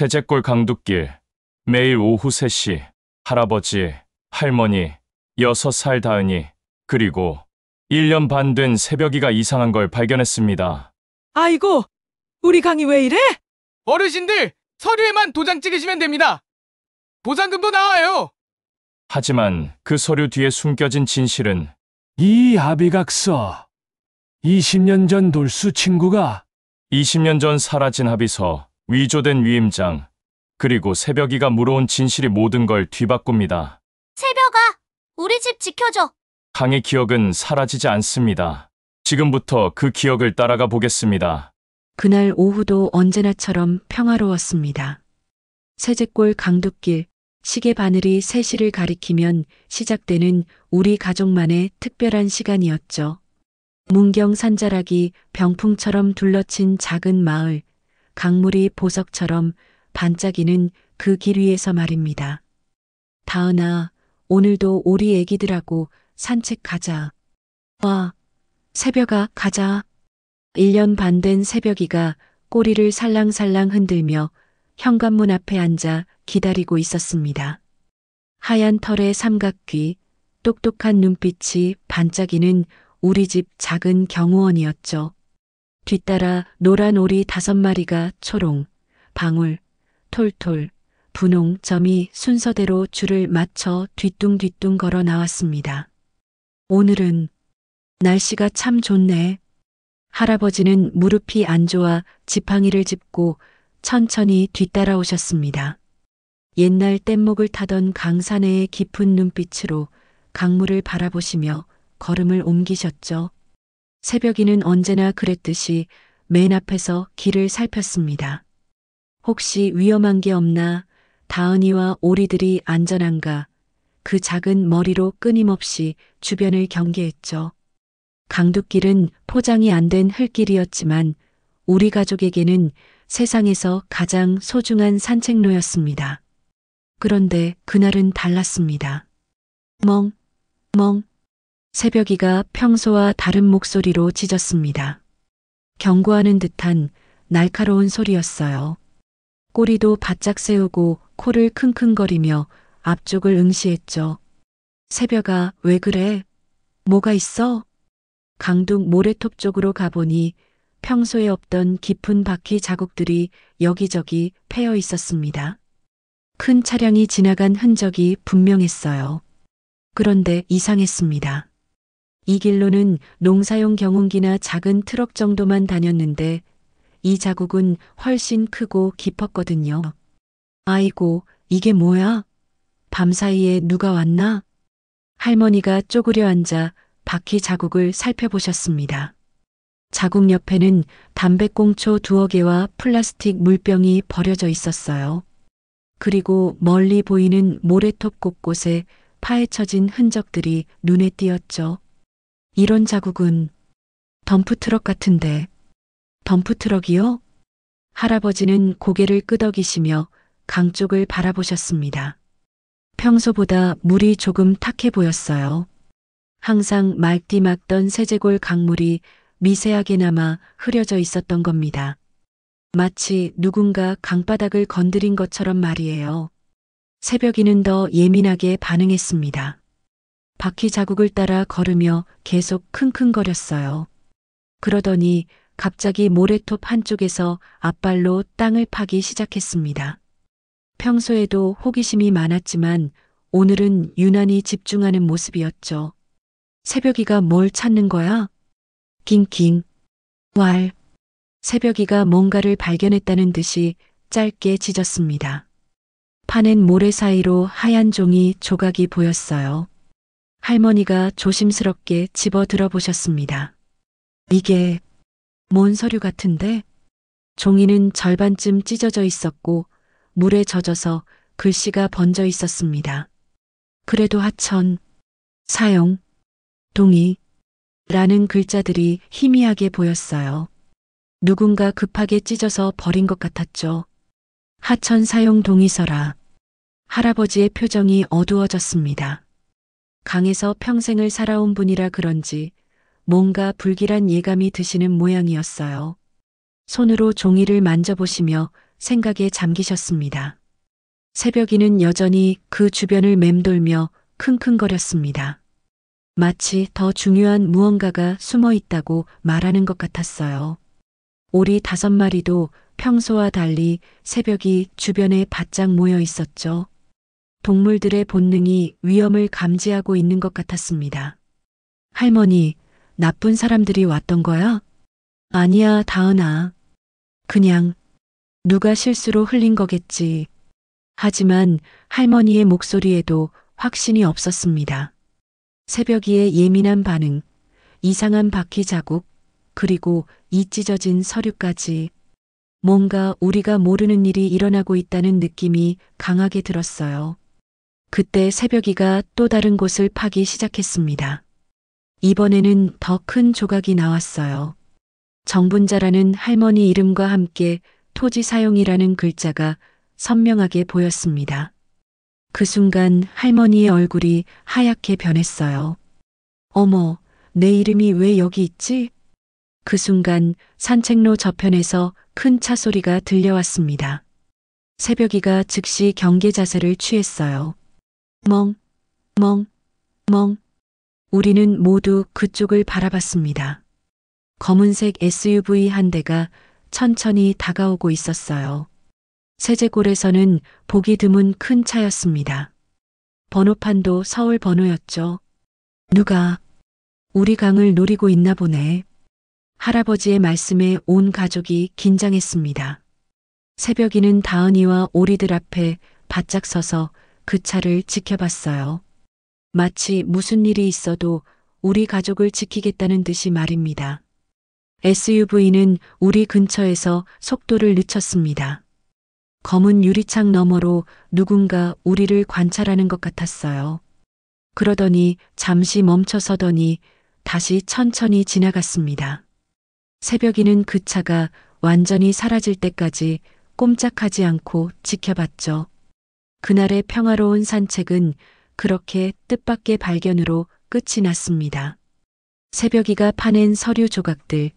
세제골 강둑길. 매일 오후 3시. 할아버지, 할머니, 6살 다은이, 그리고 1년 반 된 새벽이가 이상한 걸 발견했습니다. 아이고, 우리 강이 왜 이래? 어르신들, 서류에만 도장 찍으시면 됩니다. 보상금도 나와요. 하지만 그 서류 뒤에 숨겨진 진실은 이 합의각서. 20년 전 돌수 친구가 20년 전 사라진 합의서, 위조된 위임장, 그리고 새벽이가 물어온 진실이 모든 걸 뒤바꿉니다. 새벽아, 우리 집 지켜줘. 강의 기억은 사라지지 않습니다. 지금부터 그 기억을 따라가 보겠습니다. 그날 오후도 언제나처럼 평화로웠습니다. 세제골 강둑길, 시계 바늘이 3시를 가리키면 시작되는 우리 가족만의 특별한 시간이었죠. 문경 산자락이 병풍처럼 둘러친 작은 마을, 강물이 보석처럼 반짝이는 그 길 위에서 말입니다. 다은아, 오늘도 우리 애기들하고 산책 가자. 와, 새벽아, 가자. 1년 반 된 새벽이가 꼬리를 살랑살랑 흔들며 현관문 앞에 앉아 기다리고 있었습니다. 하얀 털의 삼각귀, 똑똑한 눈빛이 반짝이는 우리 집 작은 경호원이었죠. 뒤따라 노란 오리 5마리가 초롱, 방울, 톨톨, 분홍, 점이 순서대로 줄을 맞춰 뒤뚱뒤뚱 걸어 나왔습니다. 오늘은 날씨가 참 좋네. 할아버지는 무릎이 안 좋아 지팡이를 짚고 천천히 뒤따라오셨습니다. 옛날 뗏목을 타던 강사네의 깊은 눈빛으로 강물을 바라보시며 걸음을 옮기셨죠. 새벽이는 언제나 그랬듯이 맨 앞에서 길을 살폈습니다. 혹시 위험한 게 없나, 다은이와 오리들이 안전한가, 그 작은 머리로 끊임없이 주변을 경계했죠. 강둑길은 포장이 안 된 흙길이었지만 우리 가족에게는 세상에서 가장 소중한 산책로였습니다. 그런데 그날은 달랐습니다. 멍, 멍. 새벽이가 평소와 다른 목소리로 짖었습니다. 경고하는 듯한 날카로운 소리였어요. 꼬리도 바짝 세우고 코를 킁킁거리며 앞쪽을 응시했죠. 새벽아, 왜 그래? 뭐가 있어? 강둑 모래톱 쪽으로 가보니 평소에 없던 깊은 바퀴 자국들이 여기저기 패여 있었습니다. 큰 차량이 지나간 흔적이 분명했어요. 그런데 이상했습니다. 이 길로는 농사용 경운기나 작은 트럭 정도만 다녔는데 이 자국은 훨씬 크고 깊었거든요. 아이고, 이게 뭐야? 밤사이에 누가 왔나? 할머니가 쪼그려 앉아 바퀴 자국을 살펴보셨습니다. 자국 옆에는 담배꽁초 2개와 플라스틱 물병이 버려져 있었어요. 그리고 멀리 보이는 모래톱 곳곳에 파헤쳐진 흔적들이 눈에 띄었죠. 이런 자국은 덤프트럭 같은데. 덤프트럭이요? 할아버지는 고개를 끄덕이시며 강 쪽을 바라보셨습니다. 평소보다 물이 조금 탁해 보였어요. 항상 맑디 막던 세제골 강물이 미세하게 남아 흐려져 있었던 겁니다. 마치 누군가 강바닥을 건드린 것처럼 말이에요. 새벽이는 더 예민하게 반응했습니다. 바퀴 자국을 따라 걸으며 계속 킁킁거렸어요. 그러더니 갑자기 모래톱 한쪽에서 앞발로 땅을 파기 시작했습니다. 평소에도 호기심이 많았지만 오늘은 유난히 집중하는 모습이었죠. 새벽이가 뭘 찾는 거야? 낑낑. 왈. 새벽이가 뭔가를 발견했다는 듯이 짧게 짖었습니다. 파낸 모래 사이로 하얀 종이 조각이 보였어요. 할머니가 조심스럽게 집어 들어보셨습니다. 이게 뭔 서류 같은데? 종이는 절반쯤 찢어져 있었고 물에 젖어서 글씨가 번져 있었습니다. 그래도 하천, 사용, 동의 라는 글자들이 희미하게 보였어요. 누군가 급하게 찢어서 버린 것 같았죠. 하천 사용 동의서라. 할아버지의 표정이 어두워졌습니다. 강에서 평생을 살아온 분이라 그런지 뭔가 불길한 예감이 드시는 모양이었어요. 손으로 종이를 만져보시며 생각에 잠기셨습니다. 새벽이는 여전히 그 주변을 맴돌며 킁킁거렸습니다. 마치 더 중요한 무언가가 숨어 있다고 말하는 것 같았어요. 오리 5마리도 평소와 달리 새벽이 주변에 바짝 모여 있었죠. 동물들의 본능이 위험을 감지하고 있는 것 같았습니다. 할머니, 나쁜 사람들이 왔던 거야? 아니야, 다은아. 그냥 누가 실수로 흘린 거겠지. 하지만 할머니의 목소리에도 확신이 없었습니다. 새벽이의 예민한 반응, 이상한 바퀴 자국, 그리고 이 찢어진 서류까지 뭔가 우리가 모르는 일이 일어나고 있다는 느낌이 강하게 들었어요. 그때 새벽이가 또 다른 곳을 파기 시작했습니다. 이번에는 더 큰 조각이 나왔어요. 정분자라는 할머니 이름과 함께 토지 사용이라는 글자가 선명하게 보였습니다. 그 순간 할머니의 얼굴이 하얗게 변했어요. 어머, 내 이름이 왜 여기 있지? 그 순간 산책로 저편에서 큰 차 소리가 들려왔습니다. 새벽이가 즉시 경계 자세를 취했어요. 멍, 멍, 멍. 우리는 모두 그쪽을 바라봤습니다. 검은색 SUV 한 대가 천천히 다가오고 있었어요. 세제골에서는 보기 드문 큰 차였습니다. 번호판도 서울 번호였죠. 누가 우리 강을 노리고 있나 보네. 할아버지의 말씀에 온 가족이 긴장했습니다. 새벽이는 다은이와 오리들 앞에 바짝 서서 그 차를 지켜봤어요. 마치 무슨 일이 있어도 우리 가족을 지키겠다는 듯이 말입니다. SUV는 우리 근처에서 속도를 늦췄습니다. 검은 유리창 너머로 누군가 우리를 관찰하는 것 같았어요. 그러더니 잠시 멈춰서더니 다시 천천히 지나갔습니다. 새벽이는 그 차가 완전히 사라질 때까지 꼼짝하지 않고 지켜봤죠. 그날의 평화로운 산책은 그렇게 뜻밖의 발견으로 끝이 났습니다. 새벽이가 파낸 서류 조각들,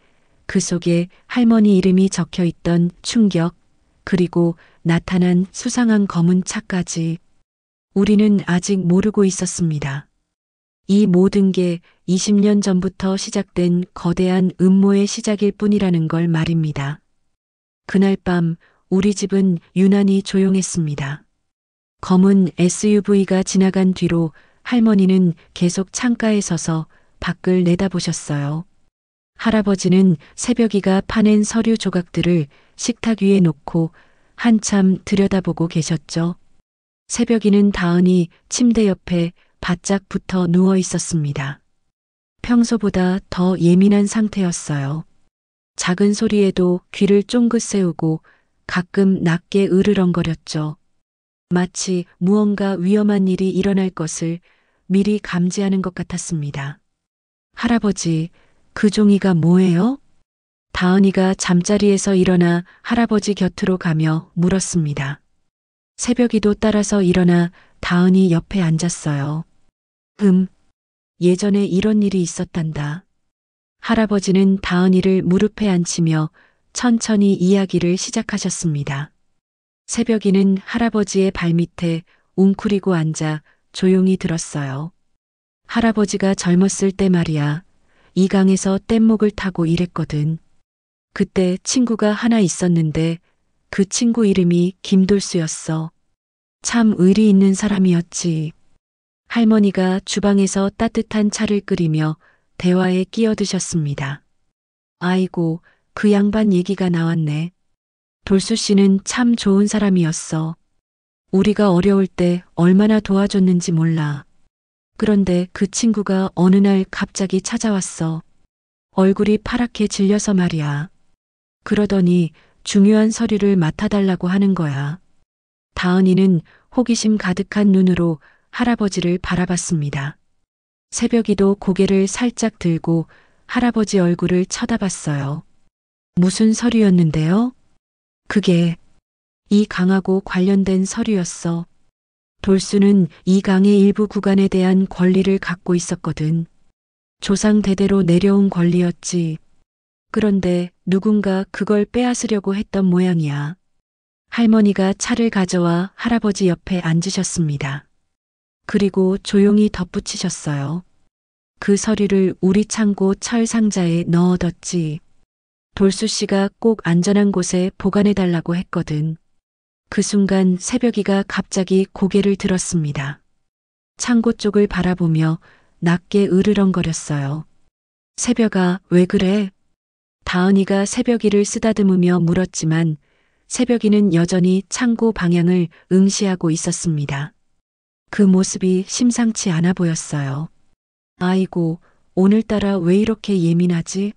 그 속에 할머니 이름이 적혀 있던 충격, 그리고 나타난 수상한 검은 차까지 우리는 아직 모르고 있었습니다. 이 모든 게 20년 전부터 시작된 거대한 음모의 시작일 뿐이라는 걸 말입니다. 그날 밤 우리 집은 유난히 조용했습니다. 검은 SUV가 지나간 뒤로 할머니는 계속 창가에 서서 밖을 내다보셨어요. 할아버지는 새벽이가 파낸 서류 조각들을 식탁 위에 놓고 한참 들여다보고 계셨죠. 새벽이는 다은이 침대 옆에 바짝 붙어 누워 있었습니다. 평소보다 더 예민한 상태였어요. 작은 소리에도 귀를 쫑긋 세우고 가끔 낮게 으르렁거렸죠. 마치 무언가 위험한 일이 일어날 것을 미리 감지하는 것 같았습니다. 할아버지, 그 종이가 뭐예요? 다은이가 잠자리에서 일어나 할아버지 곁으로 가며 물었습니다. 새벽이도 따라서 일어나 다은이 옆에 앉았어요. 예전에 이런 일이 있었단다. 할아버지는 다은이를 무릎에 앉히며 천천히 이야기를 시작하셨습니다. 새벽이는 할아버지의 발밑에 웅크리고 앉아 조용히 들었어요. 할아버지가 젊었을 때 말이야, 이 강에서 뗏목을 타고 일했거든. 그때 친구가 하나 있었는데 그 친구 이름이 김돌수였어. 참 의리 있는 사람이었지. 할머니가 주방에서 따뜻한 차를 끓이며 대화에 끼어드셨습니다. 아이고, 그 양반 얘기가 나왔네. 돌수 씨는 참 좋은 사람이었어. 우리가 어려울 때 얼마나 도와줬는지 몰라. 그런데 그 친구가 어느 날 갑자기 찾아왔어. 얼굴이 파랗게 질려서 말이야. 그러더니 중요한 서류를 맡아달라고 하는 거야. 다은이는 호기심 가득한 눈으로 할아버지를 바라봤습니다. 새벽이도 고개를 살짝 들고 할아버지 얼굴을 쳐다봤어요. 무슨 서류였는데요? 그게 이 강하고 관련된 서류였어. 돌수는 이 강의 일부 구간에 대한 권리를 갖고 있었거든. 조상 대대로 내려온 권리였지. 그런데 누군가 그걸 빼앗으려고 했던 모양이야. 할머니가 차를 가져와 할아버지 옆에 앉으셨습니다. 그리고 조용히 덧붙이셨어요. 그 서류를 우리 창고 철 상자에 넣어뒀지. 돌수 씨가 꼭 안전한 곳에 보관해달라고 했거든. 그 순간 새벽이가 갑자기 고개를 들었습니다. 창고 쪽을 바라보며 낮게 으르렁거렸어요. 새벽아, 왜 그래? 다은이가 새벽이를 쓰다듬으며 물었지만 새벽이는 여전히 창고 방향을 응시하고 있었습니다. 그 모습이 심상치 않아 보였어요. 아이고, 오늘따라 왜 이렇게 예민하지?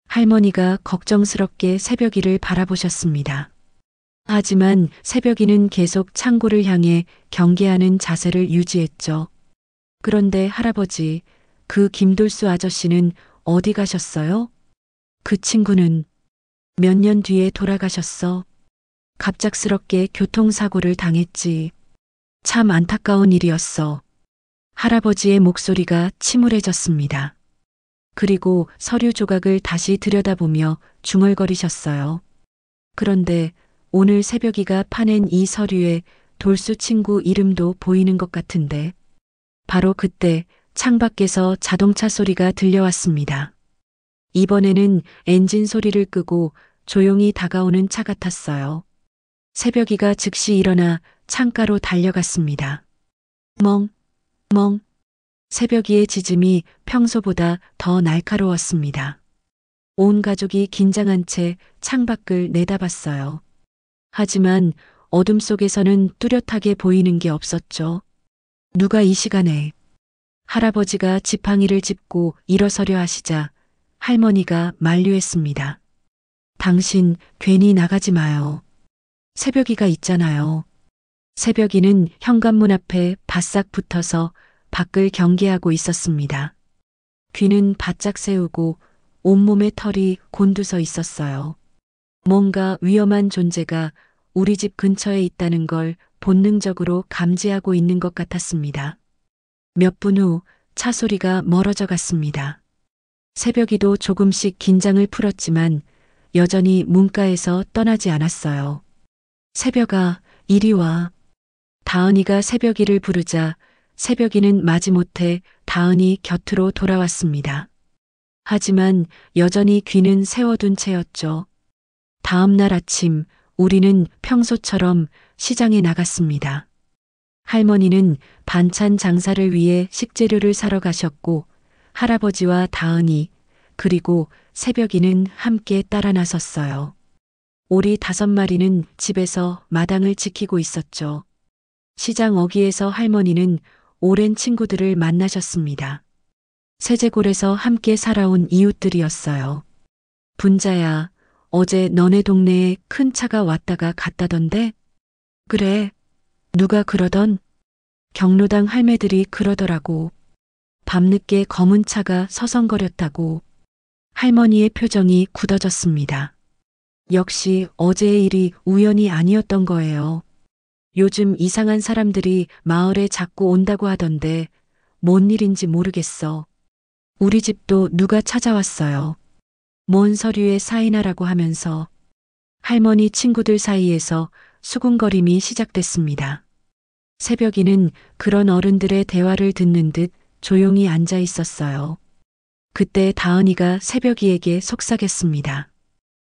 할머니가 걱정스럽게 새벽이를 바라보셨습니다. 하지만 새벽이는 계속 창고를 향해 경계하는 자세를 유지했죠. 그런데 할아버지, 그 김돌수 아저씨는 어디 가셨어요? 그 친구는 몇 년 뒤에 돌아가셨어. 갑작스럽게 교통사고를 당했지. 참 안타까운 일이었어. 할아버지의 목소리가 침울해졌습니다. 그리고 서류 조각을 다시 들여다보며 중얼거리셨어요. 그런데 오늘 새벽이가 파낸 이 서류에 돌수 친구 이름도 보이는 것 같은데. 바로 그때 창밖에서 자동차 소리가 들려왔습니다. 이번에는 엔진 소리를 끄고 조용히 다가오는 차 같았어요. 새벽이가 즉시 일어나 창가로 달려갔습니다. 멍. 새벽이의 짖음이 평소보다 더 날카로웠습니다. 온 가족이 긴장한 채 창밖을 내다봤어요. 하지만 어둠 속에서는 뚜렷하게 보이는 게 없었죠. 누가 이 시간에? 할아버지가 지팡이를 짚고 일어서려 하시자 할머니가 만류했습니다. 당신 괜히 나가지 마요. 새벽이가 있잖아요. 새벽이는 현관문 앞에 바싹 붙어서 밖을 경계하고 있었습니다. 귀는 바짝 세우고 온몸에 털이 곤두서 있었어요. 뭔가 위험한 존재가 우리 집 근처에 있다는 걸 본능적으로 감지하고 있는 것 같았습니다. 몇 분 후 차 소리가 멀어져 갔습니다. 새벽이도 조금씩 긴장을 풀었지만 여전히 문가에서 떠나지 않았어요. 새벽아, 이리 와. 다은이가 새벽이를 부르자 새벽이는 마지못해 다은이 곁으로 돌아왔습니다. 하지만 여전히 귀는 세워둔 채였죠. 다음 날 아침 우리는 평소처럼 시장에 나갔습니다. 할머니는 반찬 장사를 위해 식재료를 사러 가셨고 할아버지와 다은이 그리고 새벽이는 함께 따라 나섰어요. 오리 5마리는 집에서 마당을 지키고 있었죠. 시장 어귀에서 할머니는 오랜 친구들을 만나셨습니다. 세제골에서 함께 살아온 이웃들이었어요. 분자야, 어제 너네 동네에 큰 차가 왔다가 갔다던데? 그래. 누가 그러던? 경로당 할매들이 그러더라고. 밤늦게 검은 차가 서성거렸다고. 할머니의 표정이 굳어졌습니다. 역시 어제의 일이 우연이 아니었던 거예요. 요즘 이상한 사람들이 마을에 자꾸 온다고 하던데 뭔 일인지 모르겠어. 우리 집도 누가 찾아왔어요. 뭔 서류에 사인하라고 하면서. 할머니 친구들 사이에서 수군거림이 시작됐습니다. 새벽이는 그런 어른들의 대화를 듣는 듯 조용히 앉아 있었어요. 그때 다은이가 새벽이에게 속삭였습니다.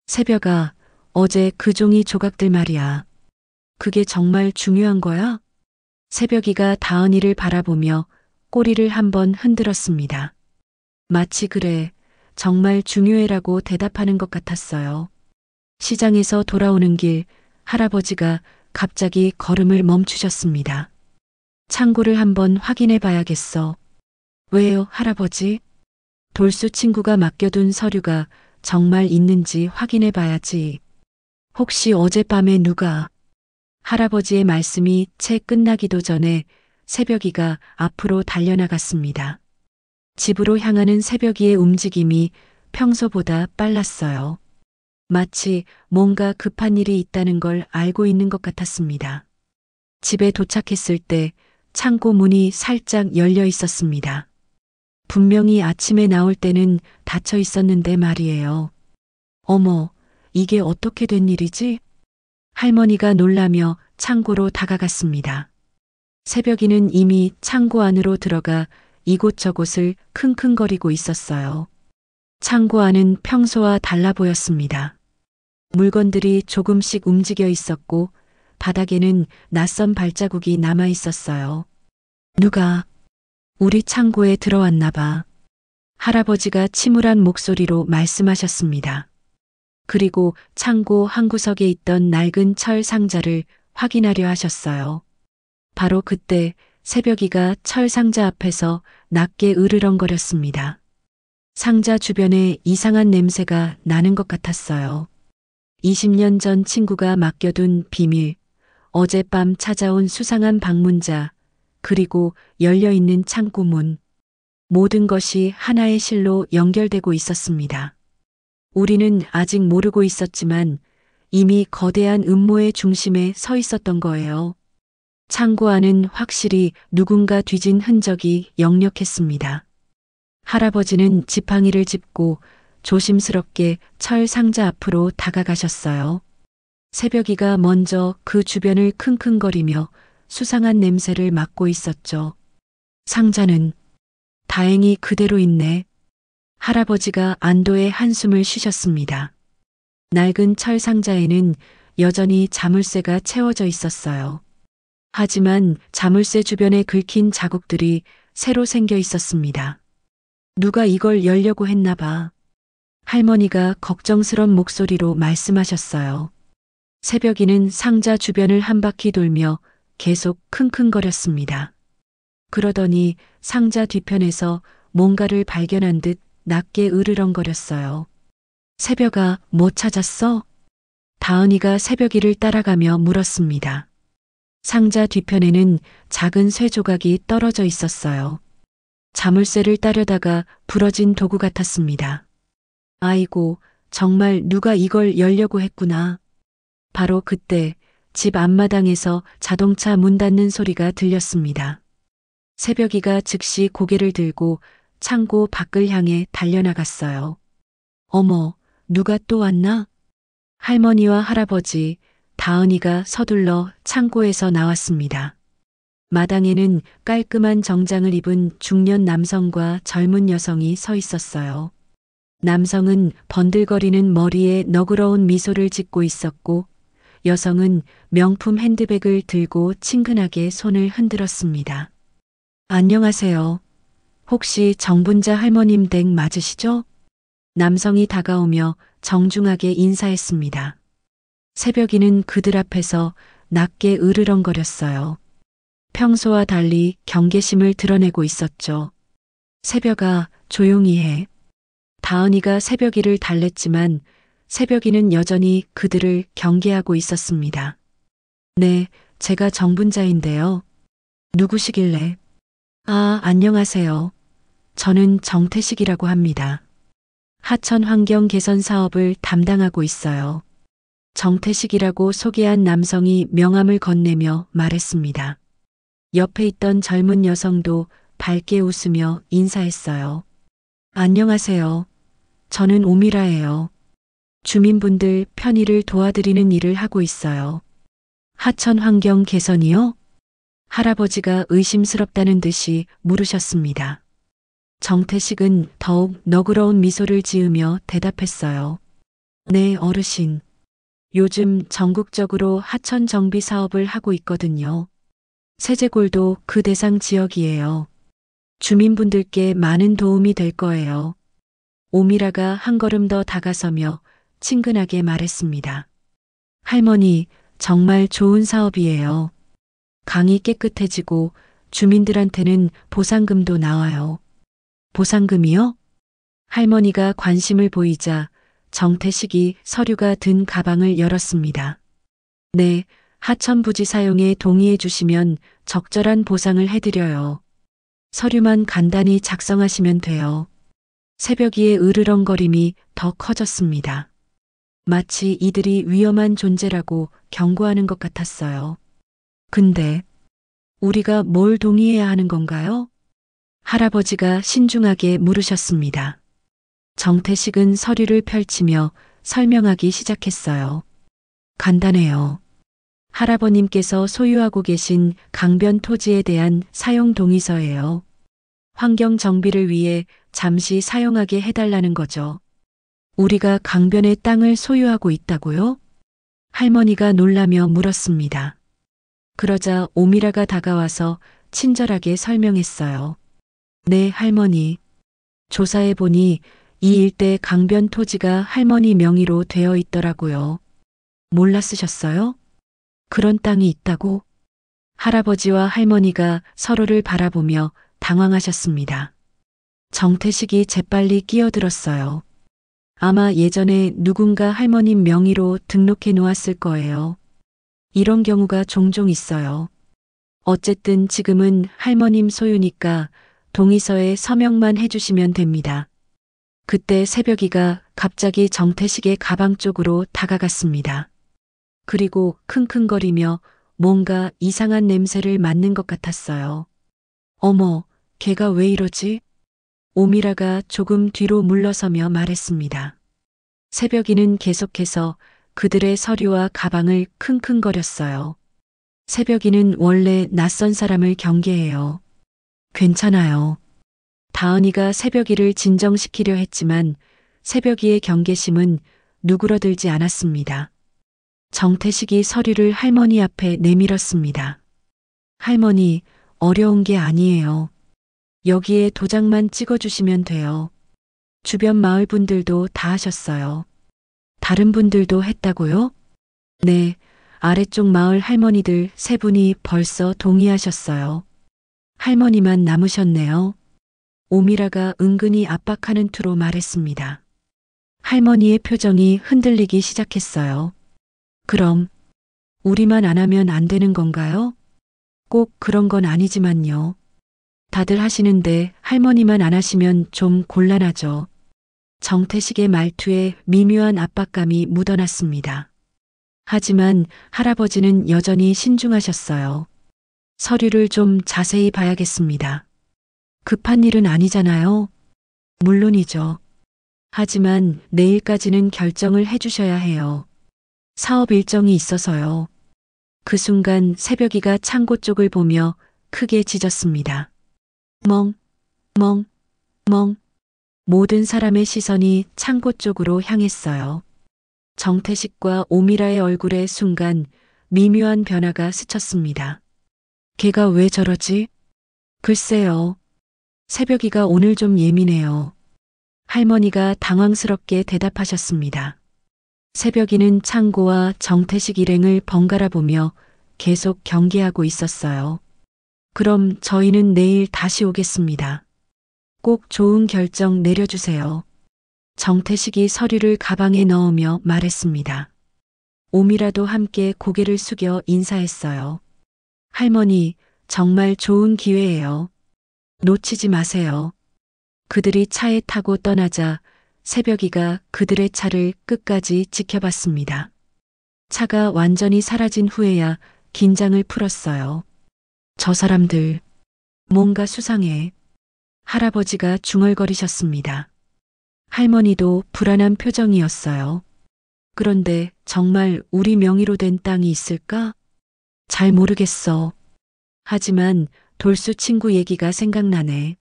새벽아, 어제 그 종이 조각들 말이야. 그게 정말 중요한 거야? 새벽이가 다은이를 바라보며 꼬리를 한번 흔들었습니다. 마치 그래, 정말 중요해라고 대답하는 것 같았어요. 시장에서 돌아오는 길 할아버지가 갑자기 걸음을 멈추셨습니다. 창고를 한번 확인해 봐야겠어. 왜요, 할아버지? 돌수 친구가 맡겨둔 서류가 정말 있는지 확인해 봐야지. 혹시 어젯밤에 누가... 할아버지의 말씀이 채 끝나기도 전에 새벽이가 앞으로 달려나갔습니다. 집으로 향하는 새벽이의 움직임이 평소보다 빨랐어요. 마치 뭔가 급한 일이 있다는 걸 알고 있는 것 같았습니다. 집에 도착했을 때 창고 문이 살짝 열려 있었습니다. 분명히 아침에 나올 때는 닫혀 있었는데 말이에요. 어머, 이게 어떻게 된 일이지? 할머니가 놀라며 창고로 다가갔습니다. 새벽이는 이미 창고 안으로 들어가 이곳저곳을 킁킁거리고 있었어요. 창고 안은 평소와 달라 보였습니다. 물건들이 조금씩 움직여 있었고 바닥에는 낯선 발자국이 남아 있었어요. 누가 우리 창고에 들어왔나 봐. 할아버지가 침울한 목소리로 말씀하셨습니다. 그리고 창고 한 구석에 있던 낡은 철 상자를 확인하려 하셨어요. 바로 그때 새벽이가 철 상자 앞에서 낮게 으르렁거렸습니다. 상자 주변에 이상한 냄새가 나는 것 같았어요. 20년 전 친구가 맡겨둔 비밀, 어젯밤 찾아온 수상한 방문자, 그리고 열려있는 창고 문. 모든 것이 하나의 실로 연결되고 있었습니다. 우리는 아직 모르고 있었지만 이미 거대한 음모의 중심에 서 있었던 거예요. 창고 안은 확실히 누군가 뒤진 흔적이 역력했습니다. 할아버지는 지팡이를 짚고 조심스럽게 철 상자 앞으로 다가가셨어요. 새벽이가 먼저 그 주변을 킁킁거리며 수상한 냄새를 맡고 있었죠. 상자는 다행히 그대로 있네. 할아버지가 안도의 한숨을 쉬셨습니다. 낡은 철 상자에는 여전히 자물쇠가 채워져 있었어요. 하지만 자물쇠 주변에 긁힌 자국들이 새로 생겨 있었습니다. 누가 이걸 열려고 했나 봐. 할머니가 걱정스런 목소리로 말씀하셨어요. 새벽이는 상자 주변을 한 바퀴 돌며 계속 킁킁거렸습니다. 그러더니 상자 뒤편에서 뭔가를 발견한 듯 낮게 으르렁거렸어요. 새벽아, 뭐 찾았어? 다은이가 새벽이를 따라가며 물었습니다. 상자 뒤편에는 작은 쇠 조각이 떨어져 있었어요. 자물쇠를 따려다가 부러진 도구 같았습니다. 아이고, 정말 누가 이걸 열려고 했구나. 바로 그때 집 앞마당에서 자동차 문 닫는 소리가 들렸습니다. 새벽이가 즉시 고개를 들고 창고 밖을 향해 달려나갔어요. 어머, 누가 또 왔나? 할머니와 할아버지, 다은이가 서둘러 창고에서 나왔습니다. 마당에는 깔끔한 정장을 입은 중년 남성과 젊은 여성이 서 있었어요. 남성은 번들거리는 머리에 너그러운 미소를 짓고 있었고 여성은 명품 핸드백을 들고 친근하게 손을 흔들었습니다. 안녕하세요. 혹시 정분자 할머님 댁 맞으시죠? 남성이 다가오며 정중하게 인사했습니다. 새벽이는 그들 앞에서 낮게 으르렁거렸어요. 평소와 달리 경계심을 드러내고 있었죠. 새벽아, 조용히 해. 다은이가 새벽이를 달랬지만 새벽이는 여전히 그들을 경계하고 있었습니다. 네, 제가 정분자인데요. 누구시길래? 아, 안녕하세요. 저는 정태식이라고 합니다. 하천 환경 개선 사업을 담당하고 있어요. 정태식이라고 소개한 남성이 명함을 건네며 말했습니다. 옆에 있던 젊은 여성도 밝게 웃으며 인사했어요. 안녕하세요. 저는 오미라예요. 주민분들 편의를 도와드리는 일을 하고 있어요. 하천 환경 개선이요? 할아버지가 의심스럽다는 듯이 물으셨습니다. 정태식은 더욱 너그러운 미소를 지으며 대답했어요. 네, 어르신. 요즘 전국적으로 하천 정비 사업을 하고 있거든요. 세제골도 그 대상 지역이에요. 주민분들께 많은 도움이 될 거예요. 오미라가 한 걸음 더 다가서며 친근하게 말했습니다. 할머니, 정말 좋은 사업이에요. 강이 깨끗해지고 주민들한테는 보상금도 나와요. 보상금이요? 할머니가 관심을 보이자 정태식이 서류가 든 가방을 열었습니다. 네, 하천 부지 사용에 동의해 주시면 적절한 보상을 해드려요. 서류만 간단히 작성하시면 돼요. 새벽이의 으르렁거림이 더 커졌습니다. 마치 이들이 위험한 존재라고 경고하는 것 같았어요. 근데 우리가 뭘 동의해야 하는 건가요? 할아버지가 신중하게 물으셨습니다. 정태식은 서류를 펼치며 설명하기 시작했어요. 간단해요. 할아버님께서 소유하고 계신 강변 토지에 대한 사용 동의서예요. 환경 정비를 위해 잠시 사용하게 해달라는 거죠. 우리가 강변의 땅을 소유하고 있다고요? 할머니가 놀라며 물었습니다. 그러자 오미라가 다가와서 친절하게 설명했어요. 네, 할머니. 조사해보니 이 일대 강변 토지가 할머니 명의로 되어 있더라고요. 몰랐으셨어요? 그런 땅이 있다고? 할아버지와 할머니가 서로를 바라보며 당황하셨습니다. 정태식이 재빨리 끼어들었어요. 아마 예전에 누군가 할머님 명의로 등록해 놓았을 거예요. 이런 경우가 종종 있어요. 어쨌든 지금은 할머님 소유니까 동의서에 서명만 해주시면 됩니다. 그때 새벽이가 갑자기 정태식의 가방 쪽으로 다가갔습니다. 그리고 킁킁거리며 뭔가 이상한 냄새를 맡는 것 같았어요. 어머, 걔가 왜 이러지? 오미라가 조금 뒤로 물러서며 말했습니다. 새벽이는 계속해서 그들의 서류와 가방을 킁킁거렸어요. 새벽이는 원래 낯선 사람을 경계해요. 괜찮아요. 다은이가 새벽이를 진정시키려 했지만 새벽이의 경계심은 누그러들지 않았습니다. 정태식이 서류를 할머니 앞에 내밀었습니다. 할머니, 어려운 게 아니에요. 여기에 도장만 찍어주시면 돼요. 주변 마을 분들도 다 하셨어요. 다른 분들도 했다고요? 네, 아래쪽 마을 할머니들 3분이 벌써 동의하셨어요. 할머니만 남으셨네요. 오미라가 은근히 압박하는 투로 말했습니다. 할머니의 표정이 흔들리기 시작했어요. 그럼 우리만 안 하면 안 되는 건가요? 꼭 그런 건 아니지만요. 다들 하시는데 할머니만 안 하시면 좀 곤란하죠. 정태식의 말투에 미묘한 압박감이 묻어났습니다. 하지만 할아버지는 여전히 신중하셨어요. 서류를 좀 자세히 봐야겠습니다. 급한 일은 아니잖아요. 물론이죠. 하지만 내일까지는 결정을 해주셔야 해요. 사업 일정이 있어서요. 그 순간 새벽이가 창고 쪽을 보며 크게 짖었습니다. 멍, 멍, 멍. 모든 사람의 시선이 창고 쪽으로 향했어요. 정태식과 오미라의 얼굴에 순간 미묘한 변화가 스쳤습니다. 걔가 왜 저러지? 글쎄요. 새벽이가 오늘 좀 예민해요. 할머니가 당황스럽게 대답하셨습니다. 새벽이는 창고와 정태식 일행을 번갈아 보며 계속 경계하고 있었어요. 그럼 저희는 내일 다시 오겠습니다. 꼭 좋은 결정 내려주세요. 정태식이 서류를 가방에 넣으며 말했습니다. 오미라도 함께 고개를 숙여 인사했어요. 할머니, 정말 좋은 기회예요. 놓치지 마세요. 그들이 차에 타고 떠나자 새벽이가 그들의 차를 끝까지 지켜봤습니다. 차가 완전히 사라진 후에야 긴장을 풀었어요. 저 사람들, 뭔가 수상해. 할아버지가 중얼거리셨습니다. 할머니도 불안한 표정이었어요. 그런데 정말 우리 명의로 된 땅이 있을까? 잘 모르겠어. 하지만 돌수 친구 얘기가 생각나네.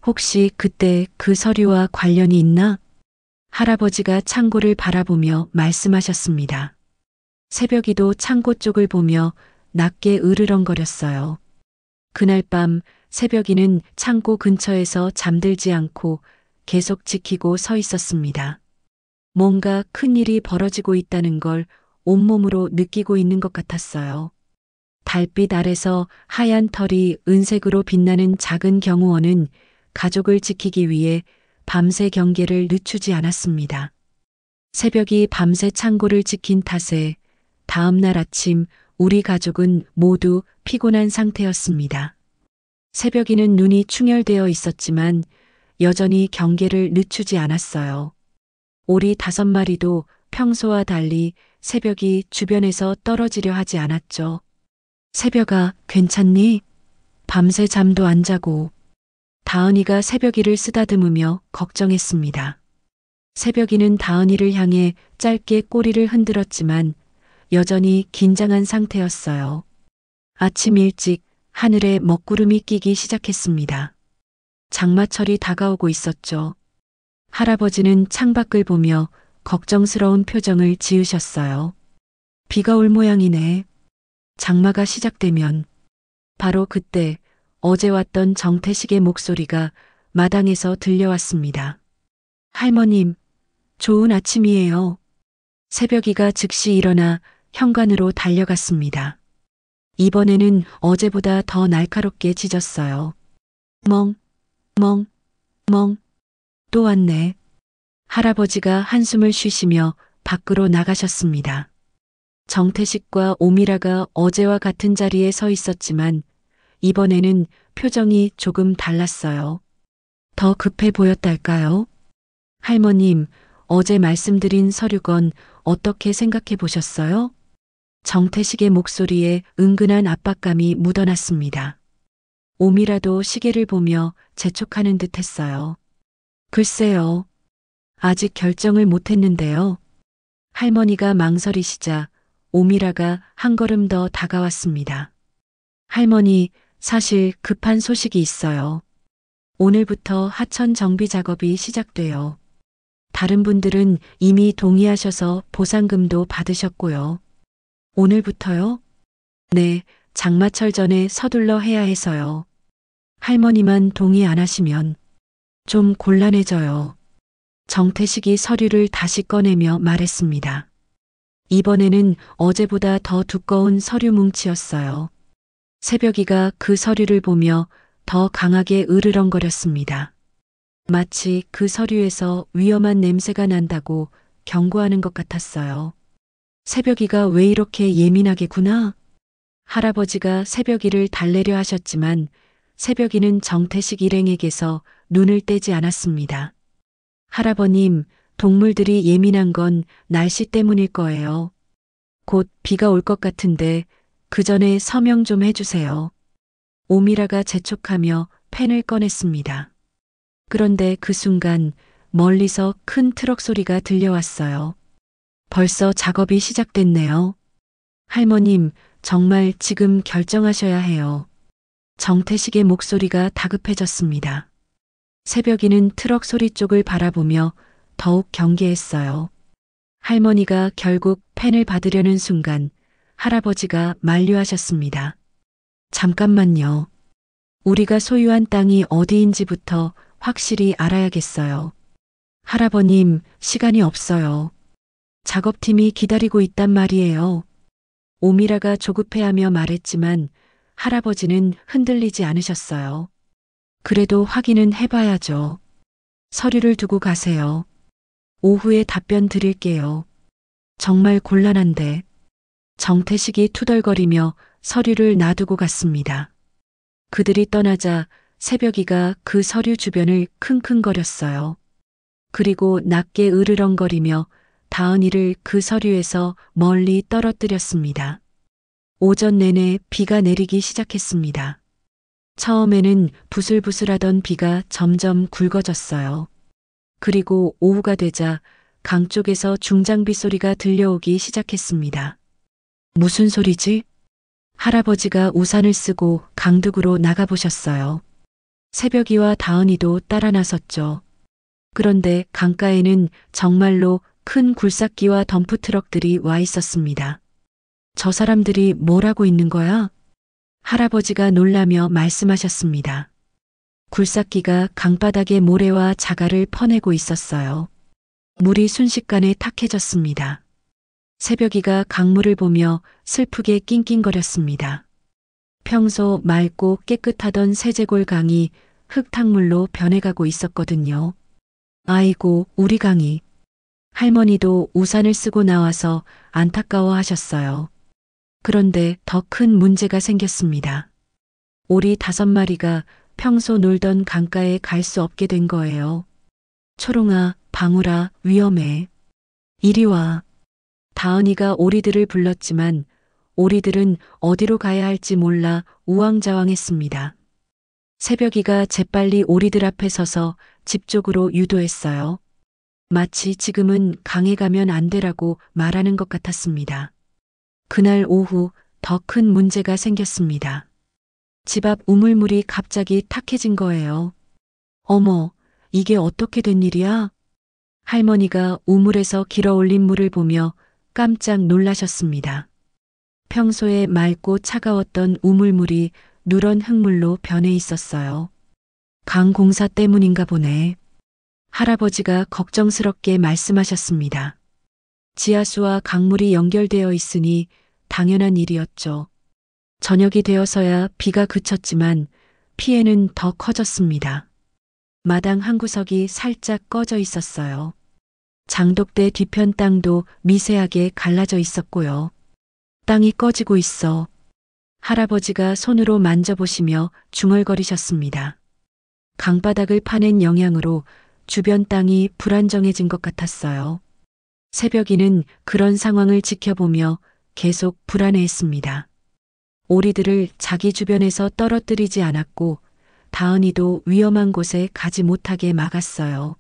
혹시 그때 그 서류와 관련이 있나? 할아버지가 창고를 바라보며 말씀하셨습니다. 새벽이도 창고 쪽을 보며 낮게 으르렁거렸어요. 그날 밤 새벽이는 창고 근처에서 잠들지 않고 계속 지키고 서 있었습니다. 뭔가 큰 일이 벌어지고 있다는 걸 온몸으로 느끼고 있는 것 같았어요. 달빛 아래서 하얀 털이 은색으로 빛나는 작은 경호원은 가족을 지키기 위해 밤새 경계를 늦추지 않았습니다. 새벽이 밤새 창고를 지킨 탓에 다음 날 아침 우리 가족은 모두 피곤한 상태였습니다. 새벽이는 눈이 충혈되어 있었지만 여전히 경계를 늦추지 않았어요. 오리 5마리도 평소와 달리 새벽이 주변에서 떨어지려 하지 않았죠. 새벽아, 괜찮니? 밤새 잠도 안 자고. 다은이가 새벽이를 쓰다듬으며 걱정했습니다. 새벽이는 다은이를 향해 짧게 꼬리를 흔들었지만 여전히 긴장한 상태였어요. 아침 일찍 하늘에 먹구름이 끼기 시작했습니다. 장마철이 다가오고 있었죠. 할아버지는 창밖을 보며 걱정스러운 표정을 지으셨어요. 비가 올 모양이네. 장마가 시작되면. 바로 그때 어제 왔던 정태식의 목소리가 마당에서 들려왔습니다. 할머님, 좋은 아침이에요. 새벽이가 즉시 일어나 현관으로 달려갔습니다. 이번에는 어제보다 더 날카롭게 짖었어요. 멍, 멍, 멍. 또 왔네. 할아버지가 한숨을 쉬시며 밖으로 나가셨습니다. 정태식과 오미라가 어제와 같은 자리에 서 있었지만 이번에는 표정이 조금 달랐어요. 더 급해 보였달까요? 할머님, 어제 말씀드린 서류건 어떻게 생각해 보셨어요? 정태식의 목소리에 은근한 압박감이 묻어났습니다. 오미라도 시계를 보며 재촉하는 듯 했어요. 글쎄요. 아직 결정을 못했는데요. 할머니가 망설이시자 오미라가 한 걸음 더 다가왔습니다. 할머니, 사실 급한 소식이 있어요. 오늘부터 하천 정비 작업이 시작돼요. 다른 분들은 이미 동의하셔서 보상금도 받으셨고요. 오늘부터요? 네, 장마철 전에 서둘러 해야 해서요. 할머니만 동의 안 하시면 좀 곤란해져요. 정태식이 서류를 다시 꺼내며 말했습니다. 이번에는 어제보다 더 두꺼운 서류 뭉치였어요. 새벽이가 그 서류를 보며 더 강하게 으르렁거렸습니다. 마치 그 서류에서 위험한 냄새가 난다고 경고하는 것 같았어요. 새벽이가 왜 이렇게 예민하게구나? 할아버지가 새벽이를 달래려 하셨지만 새벽이는 정태식 일행에게서 눈을 떼지 않았습니다. 할아버님, 동물들이 예민한 건 날씨 때문일 거예요. 곧 비가 올 것 같은데 그 전에 서명 좀 해주세요. 오미라가 재촉하며 펜을 꺼냈습니다. 그런데 그 순간 멀리서 큰 트럭 소리가 들려왔어요. 벌써 작업이 시작됐네요. 할머님, 정말 지금 결정하셔야 해요. 정태식의 목소리가 다급해졌습니다. 새벽이는 트럭 소리 쪽을 바라보며 더욱 경계했어요. 할머니가 결국 펜을 받으려는 순간 할아버지가 만류하셨습니다. 잠깐만요. 우리가 소유한 땅이 어디인지부터 확실히 알아야겠어요. 할아버님, 시간이 없어요. 작업팀이 기다리고 있단 말이에요. 오미라가 조급해하며 말했지만 할아버지는 흔들리지 않으셨어요. 그래도 확인은 해봐야죠. 서류를 두고 가세요. 오후에 답변 드릴게요. 정말 곤란한데. 정태식이 투덜거리며 서류를 놔두고 갔습니다. 그들이 떠나자 새벽이가 그 서류 주변을 킁킁거렸어요. 그리고 낮게 으르렁거리며 다은이를 그 서류에서 멀리 떨어뜨렸습니다. 오전 내내 비가 내리기 시작했습니다. 처음에는 부슬부슬하던 비가 점점 굵어졌어요. 그리고 오후가 되자 강 쪽에서 중장비 소리가 들려오기 시작했습니다. 무슨 소리지? 할아버지가 우산을 쓰고 강둑으로 나가보셨어요. 새벽이와 다은이도 따라 나섰죠. 그런데 강가에는 정말로 큰 굴삭기와 덤프트럭들이 와 있었습니다. 저 사람들이 뭘 하고 있는 거야? 할아버지가 놀라며 말씀하셨습니다. 굴삭기가 강바닥에 모래와 자갈을 퍼내고 있었어요. 물이 순식간에 탁해졌습니다. 새벽이가 강물을 보며 슬프게 낑낑거렸습니다. 평소 맑고 깨끗하던 세제골 강이 흙탕물로 변해가고 있었거든요. 아이고, 우리 강이. 할머니도 우산을 쓰고 나와서 안타까워 하셨어요. 그런데 더 큰 문제가 생겼습니다. 오리 5마리가 평소 놀던 강가에 갈 수 없게 된 거예요. 초롱아, 방울아, 위험해. 이리 와. 다은이가 오리들을 불렀지만 오리들은 어디로 가야 할지 몰라 우왕좌왕했습니다. 새벽이가 재빨리 오리들 앞에 서서 집 쪽으로 유도했어요. 마치 지금은 강에 가면 안 되라고 말하는 것 같았습니다. 그날 오후 더 큰 문제가 생겼습니다. 집 앞 우물물이 갑자기 탁해진 거예요. 어머, 이게 어떻게 된 일이야? 할머니가 우물에서 길어올린 물을 보며 깜짝 놀라셨습니다. 평소에 맑고 차가웠던 우물물이 누런 흙물로 변해 있었어요. 강 공사 때문인가 보네. 할아버지가 걱정스럽게 말씀하셨습니다. 지하수와 강물이 연결되어 있으니 당연한 일이었죠. 저녁이 되어서야 비가 그쳤지만 피해는 더 커졌습니다. 마당 한 구석이 살짝 꺼져 있었어요. 장독대 뒤편 땅도 미세하게 갈라져 있었고요. 땅이 꺼지고 있어. 할아버지가 손으로 만져보시며 중얼거리셨습니다. 강바닥을 파낸 영향으로 주변 땅이 불안정해진 것 같았어요. 새벽이는 그런 상황을 지켜보며 계속 불안해했습니다. 오리들을 자기 주변에서 떨어뜨리지 않았고 다은이도 위험한 곳에 가지 못하게 막았어요.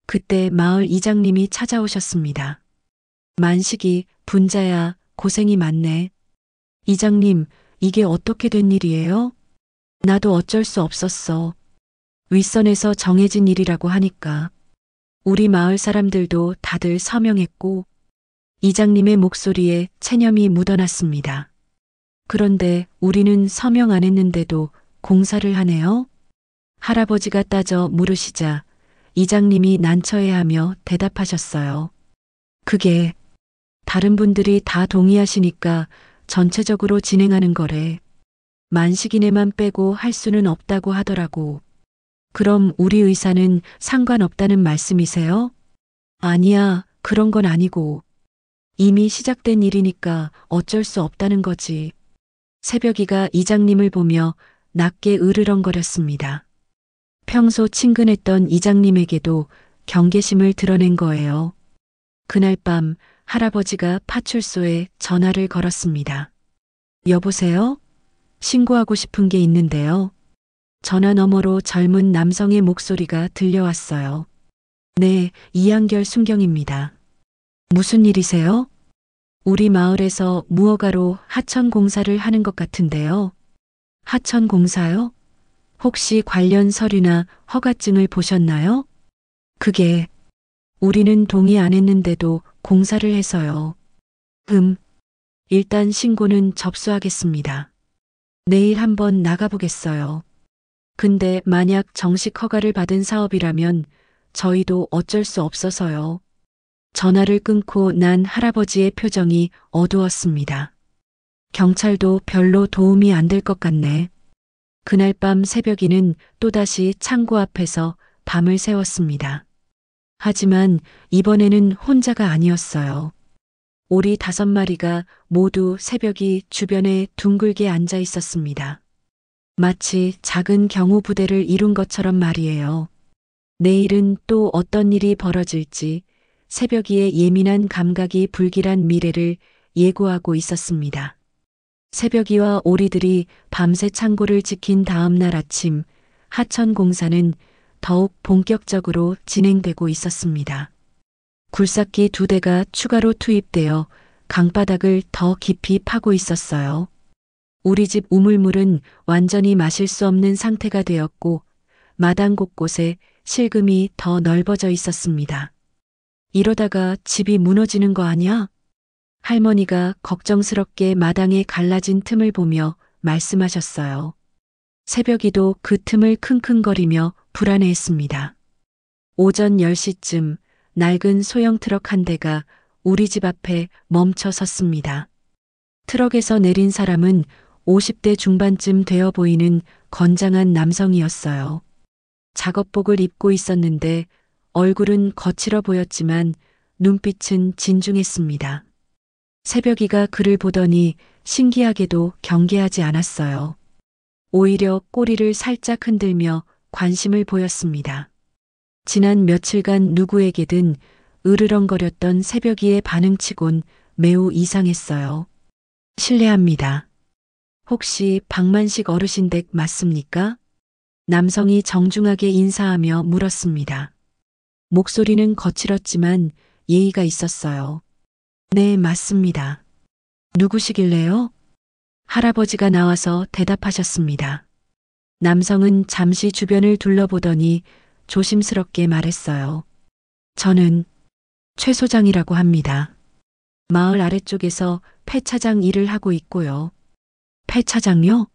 그때 마을 이장님이 찾아오셨습니다. 만식이, 분자야, 고생이 많네. 이장님, 이게 어떻게 된 일이에요? 나도 어쩔 수 없었어. 윗선에서 정해진 일이라고 하니까. 우리 마을 사람들도 다들 서명했고, 이장님의 목소리에 체념이 묻어났습니다. 그런데 우리는 서명 안 했는데도 공사를 하네요? 할아버지가 따져 물으시자 이장님이 난처해하며 대답하셨어요. 그게 다른 분들이 다 동의하시니까 전체적으로 진행하는 거래. 만식이네만 빼고 할 수는 없다고 하더라고. 그럼 우리 의사는 상관없다는 말씀이세요? 아니야, 그런 건 아니고. 이미 시작된 일이니까 어쩔 수 없다는 거지. 새벽이가 이장님을 보며 낮게 으르렁거렸습니다. 평소 친근했던 이장님에게도 경계심을 드러낸 거예요. 그날 밤 할아버지가 파출소에 전화를 걸었습니다. 여보세요? 신고하고 싶은 게 있는데요. 전화 너머로 젊은 남성의 목소리가 들려왔어요. 네, 이한결 순경입니다. 무슨 일이세요? 우리 마을에서 무허가로 하천 공사를 하는 것 같은데요. 하천 공사요? 혹시 관련 서류나 허가증을 보셨나요? 그게 우리는 동의 안 했는데도 공사를 해서요. 일단 신고는 접수하겠습니다. 내일 한번 나가보겠어요. 근데 만약 정식 허가를 받은 사업이라면 저희도 어쩔 수 없어서요. 전화를 끊고 난 할아버지의 표정이 어두웠습니다. 경찰도 별로 도움이 안 될 것 같네. 그날 밤 새벽이는 또다시 창고 앞에서 밤을 새웠습니다. 하지만 이번에는 혼자가 아니었어요. 오리 5마리가 모두 새벽이 주변에 둥글게 앉아 있었습니다. 마치 작은 경호 부대를 이룬 것처럼 말이에요. 내일은 또 어떤 일이 벌어질지 새벽이의 예민한 감각이 불길한 미래를 예고하고 있었습니다. 새벽이와 오리들이 밤새 창고를 지킨 다음 날 아침 하천 공사는 더욱 본격적으로 진행되고 있었습니다. 굴삭기 2대가 추가로 투입되어 강바닥을 더 깊이 파고 있었어요. 우리 집 우물물은 완전히 마실 수 없는 상태가 되었고 마당 곳곳에 실금이 더 넓어져 있었습니다. 이러다가 집이 무너지는 거 아니야? 할머니가 걱정스럽게 마당에 갈라진 틈을 보며 말씀하셨어요. 새벽이도 그 틈을 킁킁거리며 불안해했습니다. 오전 10시쯤 낡은 소형 트럭 한 대가 우리 집 앞에 멈춰 섰습니다. 트럭에서 내린 사람은 50대 중반쯤 되어 보이는 건장한 남성이었어요. 작업복을 입고 있었는데 얼굴은 거칠어 보였지만 눈빛은 진중했습니다. 새벽이가 그를 보더니 신기하게도 경계하지 않았어요. 오히려 꼬리를 살짝 흔들며 관심을 보였습니다. 지난 며칠간 누구에게든 으르렁거렸던 새벽이의 반응치곤 매우 이상했어요. 실례합니다. 혹시 박만식 어르신 댁 맞습니까? 남성이 정중하게 인사하며 물었습니다. 목소리는 거칠었지만 예의가 있었어요. 네, 맞습니다. 누구시길래요? 할아버지가 나와서 대답하셨습니다. 남성은 잠시 주변을 둘러보더니 조심스럽게 말했어요. 저는 최 소장이라고 합니다. 마을 아래쪽에서 폐차장 일을 하고 있고요. 폐차장요?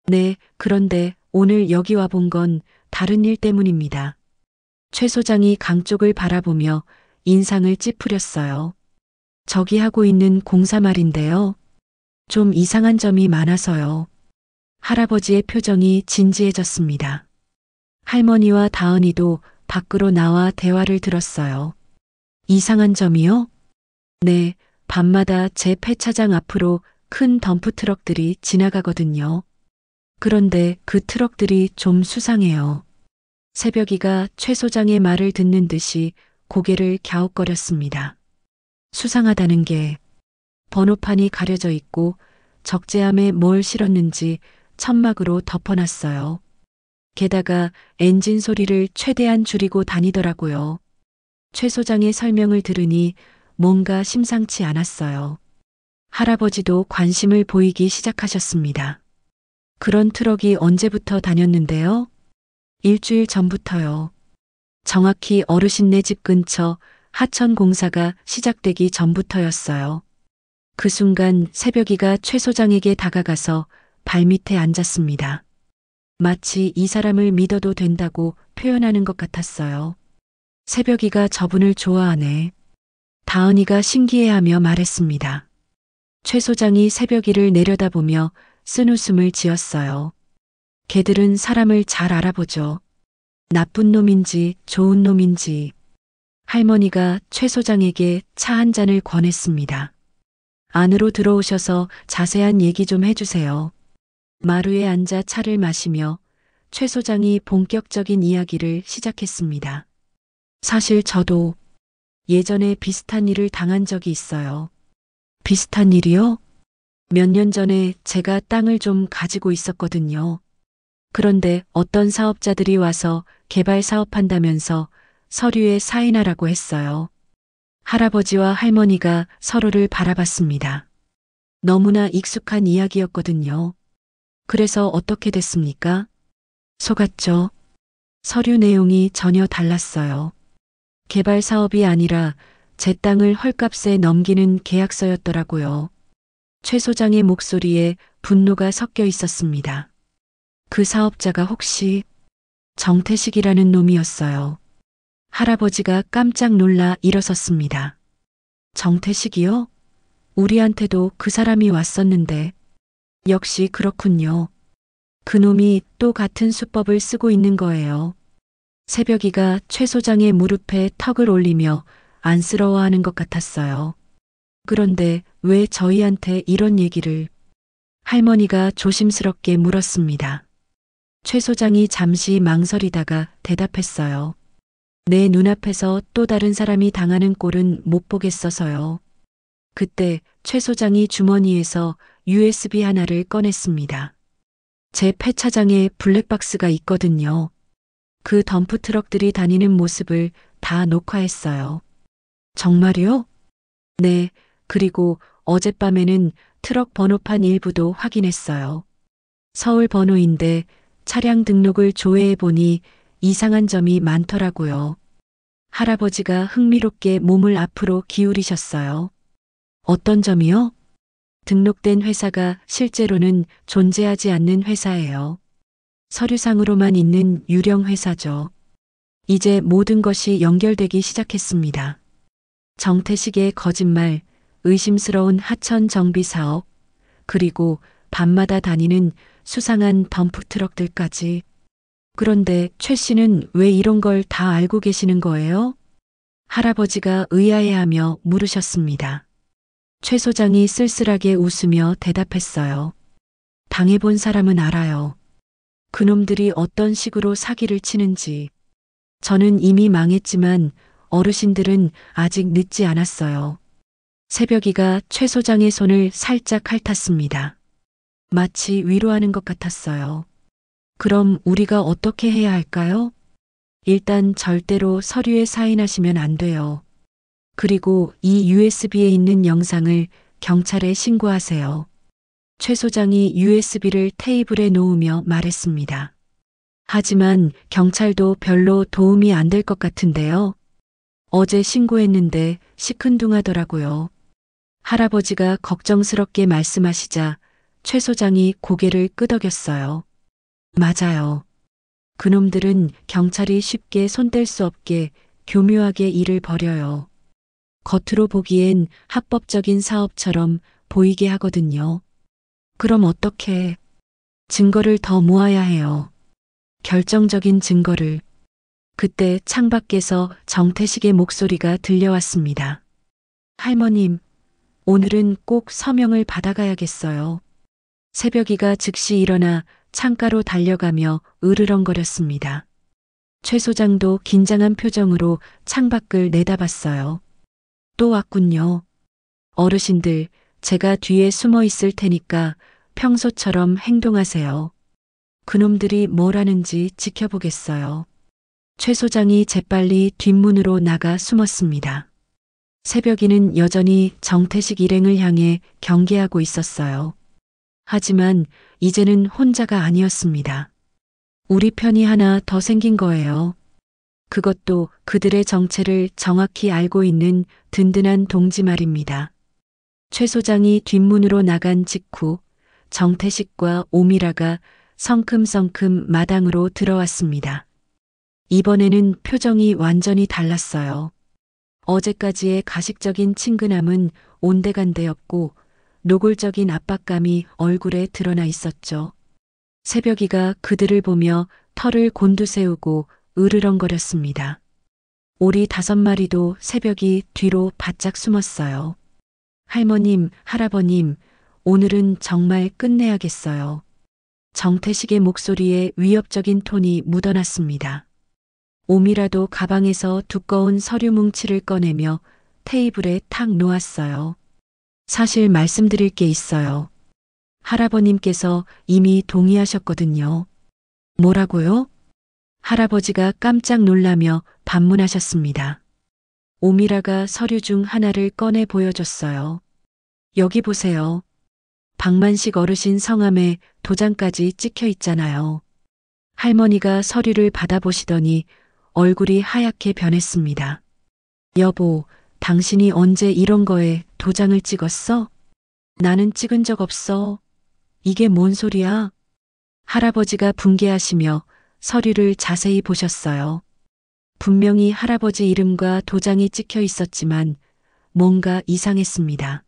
네, 그런데 오늘 여기 와본 건 다른 일 때문입니다. 최 소장이 강 쪽을 바라보며 인상을 찌푸렸어요. 저기 하고 있는 공사 말인데요. 좀 이상한 점이 많아서요. 할아버지의 표정이 진지해졌습니다. 할머니와 다은이도 밖으로 나와 대화를 들었어요. 이상한 점이요? 네, 밤마다 제 폐차장 앞으로 큰 덤프 트럭들이 지나가거든요. 그런데 그 트럭들이 좀 수상해요. 새벽이가 최 소장의 말을 듣는 듯이 고개를 갸웃거렸습니다. 수상하다는 게 번호판이 가려져 있고 적재함에 뭘 실었는지 천막으로 덮어놨어요. 게다가 엔진 소리를 최대한 줄이고 다니더라고요. 최 소장의 설명을 들으니 뭔가 심상치 않았어요. 할아버지도 관심을 보이기 시작하셨습니다. 그런 트럭이 언제부터 다녔는데요? 일주일 전부터요. 정확히 어르신네 집 근처 하천 공사가 시작되기 전부터였어요. 그 순간 새벽이가 최 소장에게 다가가서 발밑에 앉았습니다. 마치 이 사람을 믿어도 된다고 표현하는 것 같았어요. 새벽이가 저분을 좋아하네. 다은이가 신기해하며 말했습니다. 최 소장이 새벽이를 내려다보며 쓴웃음을 지었어요. 걔들은 사람을 잘 알아보죠. 나쁜 놈인지 좋은 놈인지. 할머니가 최 소장에게 차 한 잔을 권했습니다. 안으로 들어오셔서 자세한 얘기 좀 해주세요. 마루에 앉아 차를 마시며 최 소장이 본격적인 이야기를 시작했습니다. 사실 저도 예전에 비슷한 일을 당한 적이 있어요. 비슷한 일이요? 몇 년 전에 제가 땅을 좀 가지고 있었거든요. 그런데 어떤 사업자들이 와서 개발 사업한다면서 서류에 사인하라고 했어요. 할아버지와 할머니가 서로를 바라봤습니다. 너무나 익숙한 이야기였거든요. 그래서 어떻게 됐습니까? 속았죠. 서류 내용이 전혀 달랐어요. 개발 사업이 아니라 제 땅을 헐값에 넘기는 계약서였더라고요. 최 소장의 목소리에 분노가 섞여 있었습니다. 그 사업자가 혹시 정태식이라는 놈이었어요. 할아버지가 깜짝 놀라 일어섰습니다. 정태식이요? 우리한테도 그 사람이 왔었는데. 역시 그렇군요. 그놈이 또 같은 수법을 쓰고 있는 거예요. 새벽이가 최 소장의 무릎에 턱을 올리며 안쓰러워하는 것 같았어요. 그런데 왜 저희한테 이런 얘기를? 할머니가 조심스럽게 물었습니다. 최 소장이 잠시 망설이다가 대답했어요. 내 눈앞에서 또 다른 사람이 당하는 꼴은 못 보겠어서요. 그때 최 소장이 주머니에서 USB 하나를 꺼냈습니다. 제 폐차장에 블랙박스가 있거든요. 그 덤프 트럭들이 다니는 모습을 다 녹화했어요. 정말요? 네, 그리고 어젯밤에는 트럭 번호판 일부도 확인했어요. 서울 번호인데 차량 등록을 조회해 보니 이상한 점이 많더라고요. 할아버지가 흥미롭게 몸을 앞으로 기울이셨어요. 어떤 점이요? 등록된 회사가 실제로는 존재하지 않는 회사예요. 서류상으로만 있는 유령 회사죠. 이제 모든 것이 연결되기 시작했습니다. 정태식의 거짓말, 의심스러운 하천 정비 사업, 그리고 밤마다 다니는 수상한 덤프 트럭들까지. 그런데 최 씨는 왜 이런 걸 다 알고 계시는 거예요? 할아버지가 의아해하며 물으셨습니다. 최 소장이 쓸쓸하게 웃으며 대답했어요. 당해본 사람은 알아요. 그놈들이 어떤 식으로 사기를 치는지. 저는 이미 망했지만 어르신들은 아직 늦지 않았어요. 새벽이가 최 소장의 손을 살짝 핥았습니다. 마치 위로하는 것 같았어요. 그럼 우리가 어떻게 해야 할까요? 일단 절대로 서류에 사인하시면 안 돼요. 그리고 이 USB에 있는 영상을 경찰에 신고하세요. 최 소장이 USB를 테이블에 놓으며 말했습니다. 하지만 경찰도 별로 도움이 안 될 것 같은데요. 어제 신고했는데 시큰둥하더라고요. 할아버지가 걱정스럽게 말씀하시자 최 소장이 고개를 끄덕였어요. 맞아요. 그놈들은 경찰이 쉽게 손댈 수 없게 교묘하게 일을 벌여요. 겉으로 보기엔 합법적인 사업처럼 보이게 하거든요. 그럼 어떻게? 증거를 더 모아야 해요. 결정적인 증거를. 그때 창밖에서 정태식의 목소리가 들려왔습니다. 할머님, 오늘은 꼭 서명을 받아가야겠어요. 새벽이가 즉시 일어나 창가로 달려가며 으르렁거렸습니다. 최 소장도 긴장한 표정으로 창밖을 내다봤어요. 또 왔군요. 어르신들, 제가 뒤에 숨어 있을 테니까 평소처럼 행동하세요. 그놈들이 뭘 하는지 지켜보겠어요. 최 소장이 재빨리 뒷문으로 나가 숨었습니다. 새벽이는 여전히 정태식 일행을 향해 경계하고 있었어요. 하지만 이제는 혼자가 아니었습니다. 우리 편이 하나 더 생긴 거예요. 그것도 그들의 정체를 정확히 알고 있는 든든한 동지 말입니다. 최 소장이 뒷문으로 나간 직후 정태식과 오미라가 성큼성큼 마당으로 들어왔습니다. 이번에는 표정이 완전히 달랐어요. 어제까지의 가식적인 친근함은 온데간데였고 노골적인 압박감이 얼굴에 드러나 있었죠. 새벽이가 그들을 보며 털을 곤두세우고 으르렁거렸습니다. 오리 5마리도 새벽이 뒤로 바짝 숨었어요. 할머님, 할아버님, 오늘은 정말 끝내야겠어요. 정태식의 목소리에 위협적인 톤이 묻어났습니다. 오미라도 가방에서 두꺼운 서류 뭉치를 꺼내며 테이블에 탁 놓았어요. 사실 말씀드릴 게 있어요. 할아버님께서 이미 동의하셨거든요. 뭐라고요? 할아버지가 깜짝 놀라며 반문하셨습니다. 오미라가 서류 중 하나를 꺼내 보여줬어요. 여기 보세요. 박만식 어르신 성함에 도장까지 찍혀 있잖아요. 할머니가 서류를 받아보시더니 얼굴이 하얗게 변했습니다. 여보, 당신이 언제 이런 거에 도장을 찍었어? 나는 찍은 적 없어. 이게 뭔 소리야? 할아버지가 분개하시며 서류를 자세히 보셨어요. 분명히 할아버지 이름과 도장이 찍혀 있었지만 뭔가 이상했습니다.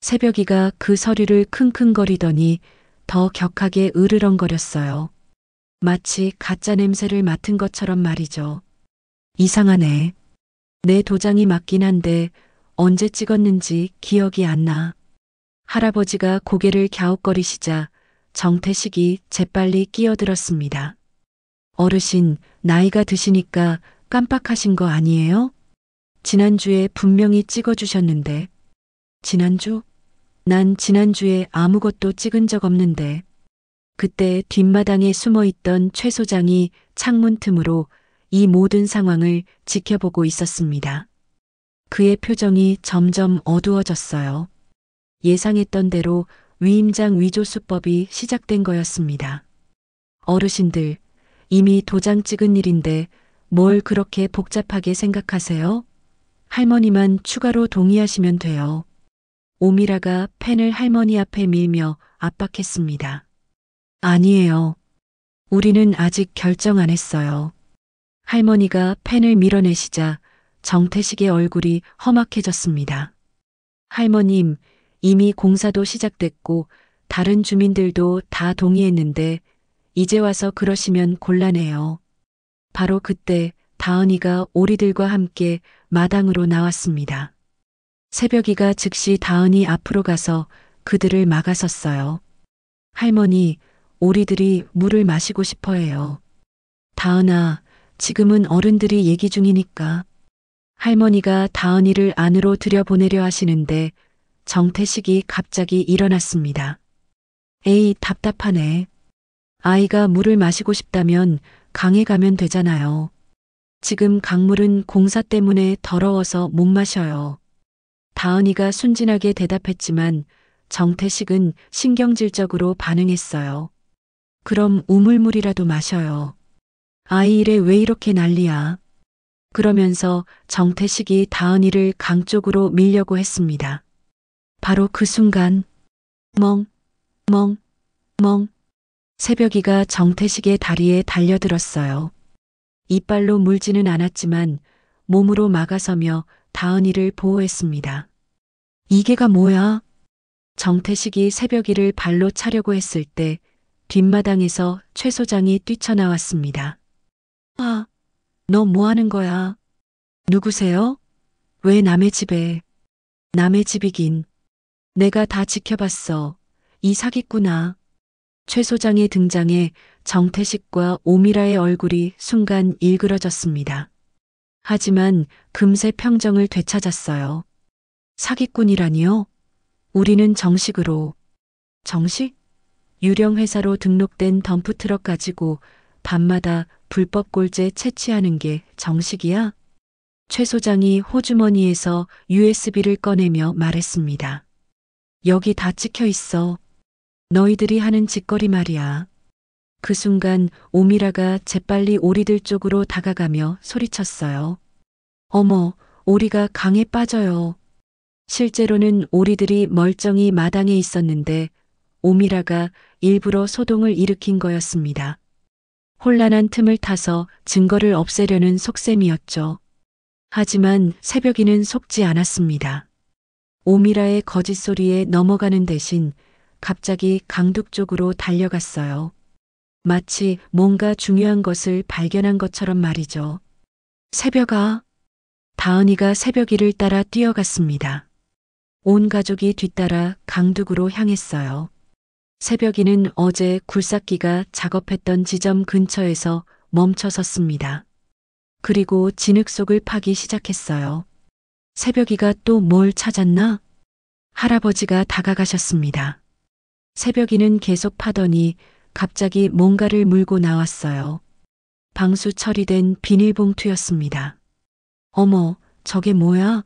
새벽이가 그 서류를 킁킁거리더니 더 격하게 으르렁거렸어요. 마치 가짜 냄새를 맡은 것처럼 말이죠. 이상하네. 내 도장이 맞긴 한데 언제 찍었는지 기억이 안 나. 할아버지가 고개를 갸웃거리시자 정태식이 재빨리 끼어들었습니다. 어르신, 나이가 드시니까 깜빡하신 거 아니에요? 지난주에 분명히 찍어주셨는데. 지난주? 난 지난주에 아무것도 찍은 적 없는데. 그때 뒷마당에 숨어있던 최 소장이 창문 틈으로 이 모든 상황을 지켜보고 있었습니다. 그의 표정이 점점 어두워졌어요. 예상했던 대로 위임장 위조 수법이 시작된 거였습니다. 어르신들, 이미 도장 찍은 일인데 뭘 그렇게 복잡하게 생각하세요? 할머니만 추가로 동의하시면 돼요. 오미라가 펜을 할머니 앞에 밀며 압박했습니다. 아니에요. 우리는 아직 결정 안 했어요. 할머니가 펜을 밀어내시자 정태식의 얼굴이 험악해졌습니다. 할머님, 이미 공사도 시작됐고 다른 주민들도 다 동의했는데 이제 와서 그러시면 곤란해요. 바로 그때 다은이가 오리들과 함께 마당으로 나왔습니다. 새벽이가 즉시 다은이 앞으로 가서 그들을 막아섰어요. 할머니, 오리들이 물을 마시고 싶어 해요. 다은아, 지금은 어른들이 얘기 중이니까. 할머니가 다은이를 안으로 들여보내려 하시는데 정태식이 갑자기 일어났습니다. 에이, 답답하네. 아이가 물을 마시고 싶다면 강에 가면 되잖아요. 지금 강물은 공사 때문에 더러워서 못 마셔요. 다은이가 순진하게 대답했지만 정태식은 신경질적으로 반응했어요. 그럼 우물물이라도 마셔요. 아이 일에 왜 이렇게 난리야? 그러면서 정태식이 다은이를 강 쪽으로 밀려고 했습니다. 바로 그 순간 멍, 멍, 멍. 새벽이가 정태식의 다리에 달려들었어요. 이빨로 물지는 않았지만 몸으로 막아서며 다은이를 보호했습니다. 이게가 뭐야? 정태식이 새벽이를 발로 차려고 했을 때 뒷마당에서 최 소장이 뛰쳐나왔습니다. 아, 너 뭐 하는 거야? 누구세요? 왜 남의 집에? 남의 집이긴. 내가 다 지켜봤어. 이 사기꾼아. 최 소장의 등장에 정태식과 오미라의 얼굴이 순간 일그러졌습니다. 하지만 금세 평정을 되찾았어요. 사기꾼이라니요? 우리는 정식으로. 정식? 유령 회사로 등록된 덤프트럭 가지고 밤마다 불법 골재 채취하는 게 정식이야? 최 소장이 호주머니에서 USB를 꺼내며 말했습니다. 여기 다 찍혀 있어. 너희들이 하는 짓거리 말이야. 그 순간 오미라가 재빨리 오리들 쪽으로 다가가며 소리쳤어요. 어머, 오리가 강에 빠져요. 실제로는 오리들이 멀쩡히 마당에 있었는데 오미라가 일부러 소동을 일으킨 거였습니다. 혼란한 틈을 타서 증거를 없애려는 속셈이었죠. 하지만 새벽이는 속지 않았습니다. 오미라의 거짓 소리에 넘어가는 대신 갑자기 강둑 쪽으로 달려갔어요. 마치 뭔가 중요한 것을 발견한 것처럼 말이죠. 새벽아. 다은이가 새벽이를 따라 뛰어갔습니다. 온 가족이 뒤따라 강둑으로 향했어요. 새벽이는 어제 굴삭기가 작업했던 지점 근처에서 멈춰 섰습니다. 그리고 진흙 속을 파기 시작했어요. 새벽이가 또 뭘 찾았나? 할아버지가 다가가셨습니다. 새벽이는 계속 파더니 갑자기 뭔가를 물고 나왔어요. 방수 처리된 비닐봉투였습니다. 어머, 저게 뭐야?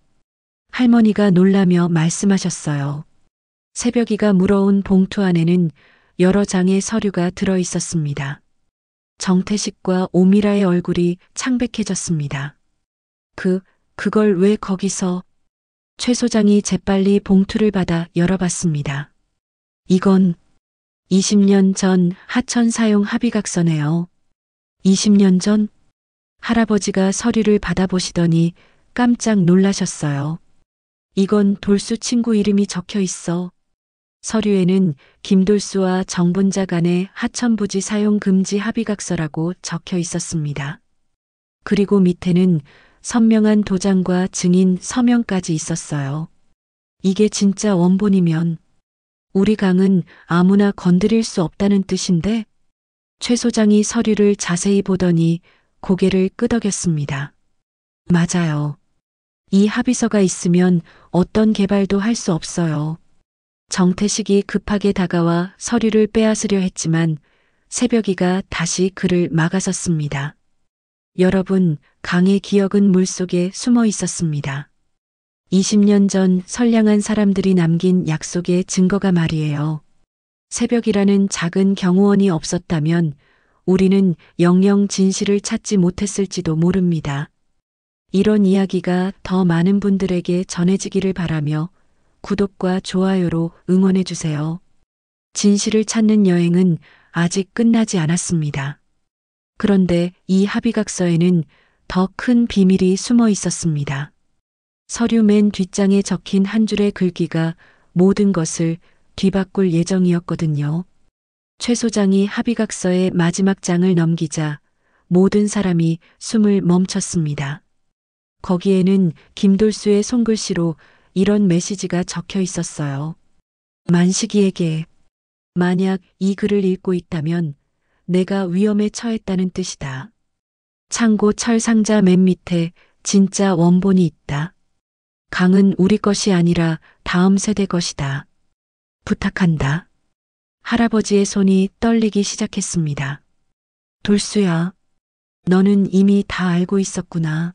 할머니가 놀라며 말씀하셨어요. 새벽이가 물어온 봉투 안에는 여러 장의 서류가 들어 있었습니다. 정태식과 오미라의 얼굴이 창백해졌습니다. 그걸 왜 거기서? 최 소장이 재빨리 봉투를 받아 열어봤습니다. 이건 20년 전 하천 사용 합의각서네요. 20년 전? 할아버지가 서류를 받아보시더니 깜짝 놀라셨어요. 이건 돌수 친구 이름이 적혀 있어. 서류에는 김돌수와 정분자 간의 하천부지 사용 금지 합의각서라고 적혀 있었습니다. 그리고 밑에는 선명한 도장과 증인 서명까지 있었어요. 이게 진짜 원본이면 우리 강은 아무나 건드릴 수 없다는 뜻인데? 최 소장이 서류를 자세히 보더니 고개를 끄덕였습니다. 맞아요. 이 합의서가 있으면 어떤 개발도 할 수 없어요. 정태식이 급하게 다가와 서류를 빼앗으려 했지만 새벽이가 다시 그를 막아섰습니다. 여러분, 강의 기억은 물속에 숨어 있었습니다. 20년 전 선량한 사람들이 남긴 약속의 증거가 말이에요. 새벽이라는 작은 경호원이 없었다면 우리는 영영 진실을 찾지 못했을지도 모릅니다. 이런 이야기가 더 많은 분들에게 전해지기를 바라며 구독과 좋아요로 응원해주세요. 진실을 찾는 여행은 아직 끝나지 않았습니다. 그런데 이 합의각서에는 더 큰 비밀이 숨어 있었습니다. 서류 맨 뒷장에 적힌 한 줄의 글귀가 모든 것을 뒤바꿀 예정이었거든요. 최 소장이 합의각서의 마지막 장을 넘기자 모든 사람이 숨을 멈췄습니다. 거기에는 김돌수의 손글씨로 이런 메시지가 적혀 있었어요. 만식이에게 만약 이 글을 읽고 있다면 내가 위험에 처했다는 뜻이다. 창고 철 상자 맨 밑에 진짜 원본이 있다. 강은 우리 것이 아니라 다음 세대 것이다. 부탁한다. 할아버지의 손이 떨리기 시작했습니다. 돌수야, 너는 이미 다 알고 있었구나.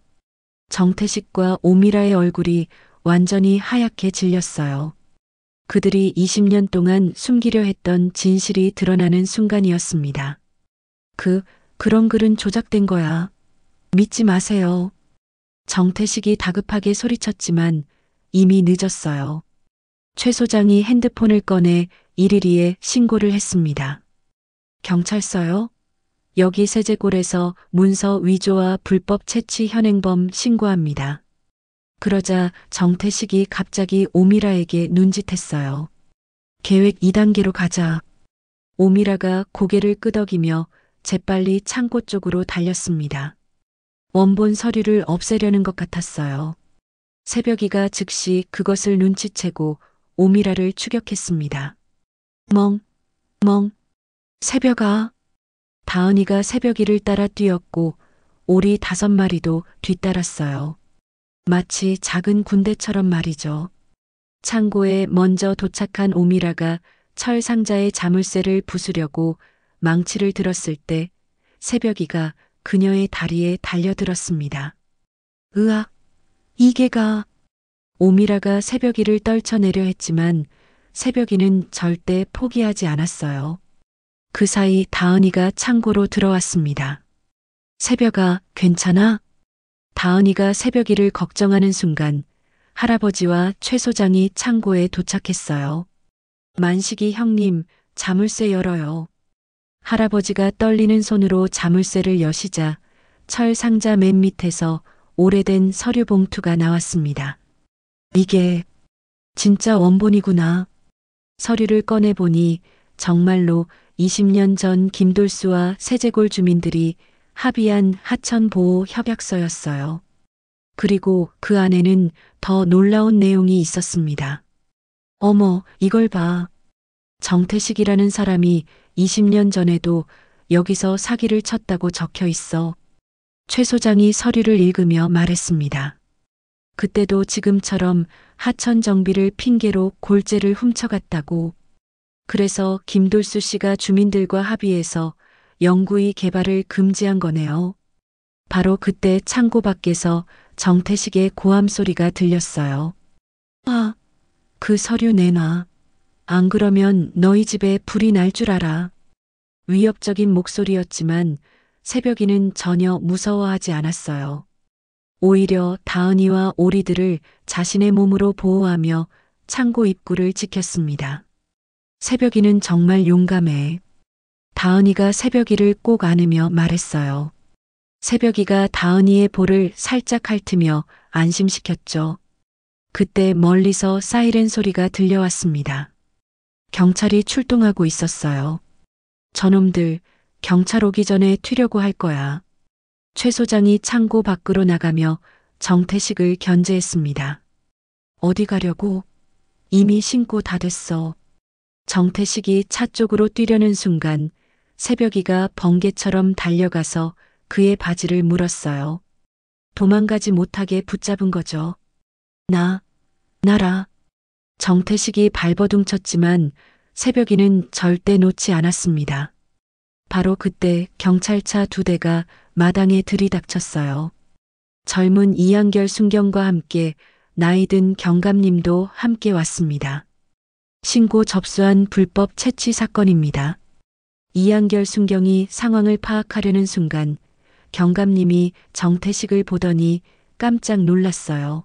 정태식과 오미라의 얼굴이 완전히 하얗게 질렸어요. 그들이 20년 동안 숨기려 했던 진실이 드러나는 순간이었습니다. 그런 글은 조작된 거야. 믿지 마세요. 정태식이 다급하게 소리쳤지만 이미 늦었어요. 최 소장이 핸드폰을 꺼내 112에 신고를 했습니다. 경찰서요? 여기 세제골에서 문서 위조와 불법 채취 현행범 신고합니다. 그러자 정태식이 갑자기 오미라에게 눈짓했어요. 계획 2단계로 가자. 오미라가 고개를 끄덕이며 재빨리 창고 쪽으로 달렸습니다. 원본 서류를 없애려는 것 같았어요. 새벽이가 즉시 그것을 눈치채고 오미라를 추격했습니다. 새벽아. 다은이가 새벽이를 따라 뛰었고 오리 5마리도 뒤따랐어요. 마치 작은 군대처럼 말이죠. 창고에 먼저 도착한 오미라가 철 상자의 자물쇠를 부수려고 망치를 들었을 때 새벽이가 그녀의 다리에 달려들었습니다. 으악, 이게가. 오미라가 새벽이를 떨쳐내려 했지만 새벽이는 절대 포기하지 않았어요. 그 사이 다은이가 창고로 들어왔습니다. 새벽아, 괜찮아? 다은이가 새벽이를 걱정하는 순간 할아버지와 최 소장이 창고에 도착했어요. 만식이 형님, 자물쇠 열어요. 할아버지가 떨리는 손으로 자물쇠를 여시자 철 상자 맨 밑에서 오래된 서류 봉투가 나왔습니다. 이게 진짜 원본이구나. 서류를 꺼내보니 정말로 20년 전 김돌수와 세제골 주민들이 합의한 하천보호 협약서였어요. 그리고 그 안에는 더 놀라운 내용이 있었습니다. 어머, 이걸 봐. 정태식이라는 사람이 20년 전에도 여기서 사기를 쳤다고 적혀 있어. 최 소장이 서류를 읽으며 말했습니다. 그때도 지금처럼 하천 정비를 핑계로 골재를 훔쳐갔다고. 그래서 김돌수 씨가 주민들과 합의해서 영구히 개발을 금지한 거네요. 바로 그때 창고 밖에서 정태식의 고함 소리가 들렸어요. 아, 그 서류 내놔. 안 그러면 너희 집에 불이 날 줄 알아. 위협적인 목소리였지만 새벽이는 전혀 무서워하지 않았어요. 오히려 다은이와 오리들을 자신의 몸으로 보호하며 창고 입구를 지켰습니다. 새벽이는 정말 용감해. 다은이가 새벽이를 꼭 안으며 말했어요. 새벽이가 다은이의 볼을 살짝 핥으며 안심시켰죠. 그때 멀리서 사이렌 소리가 들려왔습니다. 경찰이 출동하고 있었어요. 저놈들 경찰 오기 전에 튀려고 할 거야. 최 소장이 창고 밖으로 나가며 정태식을 견제했습니다. 어디 가려고? 이미 신고 다 됐어. 정태식이 차 쪽으로 뛰려는 순간 새벽이가 번개처럼 달려가서 그의 바지를 물었어요. 도망가지 못하게 붙잡은 거죠. 나라. 정태식이 발버둥 쳤지만 새벽이는 절대 놓지 않았습니다. 바로 그때 경찰차 2대가 마당에 들이닥쳤어요. 젊은 이한결 순경과 함께 나이든 경감님도 함께 왔습니다. 신고 접수한 불법 채취 사건입니다. 이한결 순경이 상황을 파악하려는 순간 경감님이 정태식을 보더니 깜짝 놀랐어요.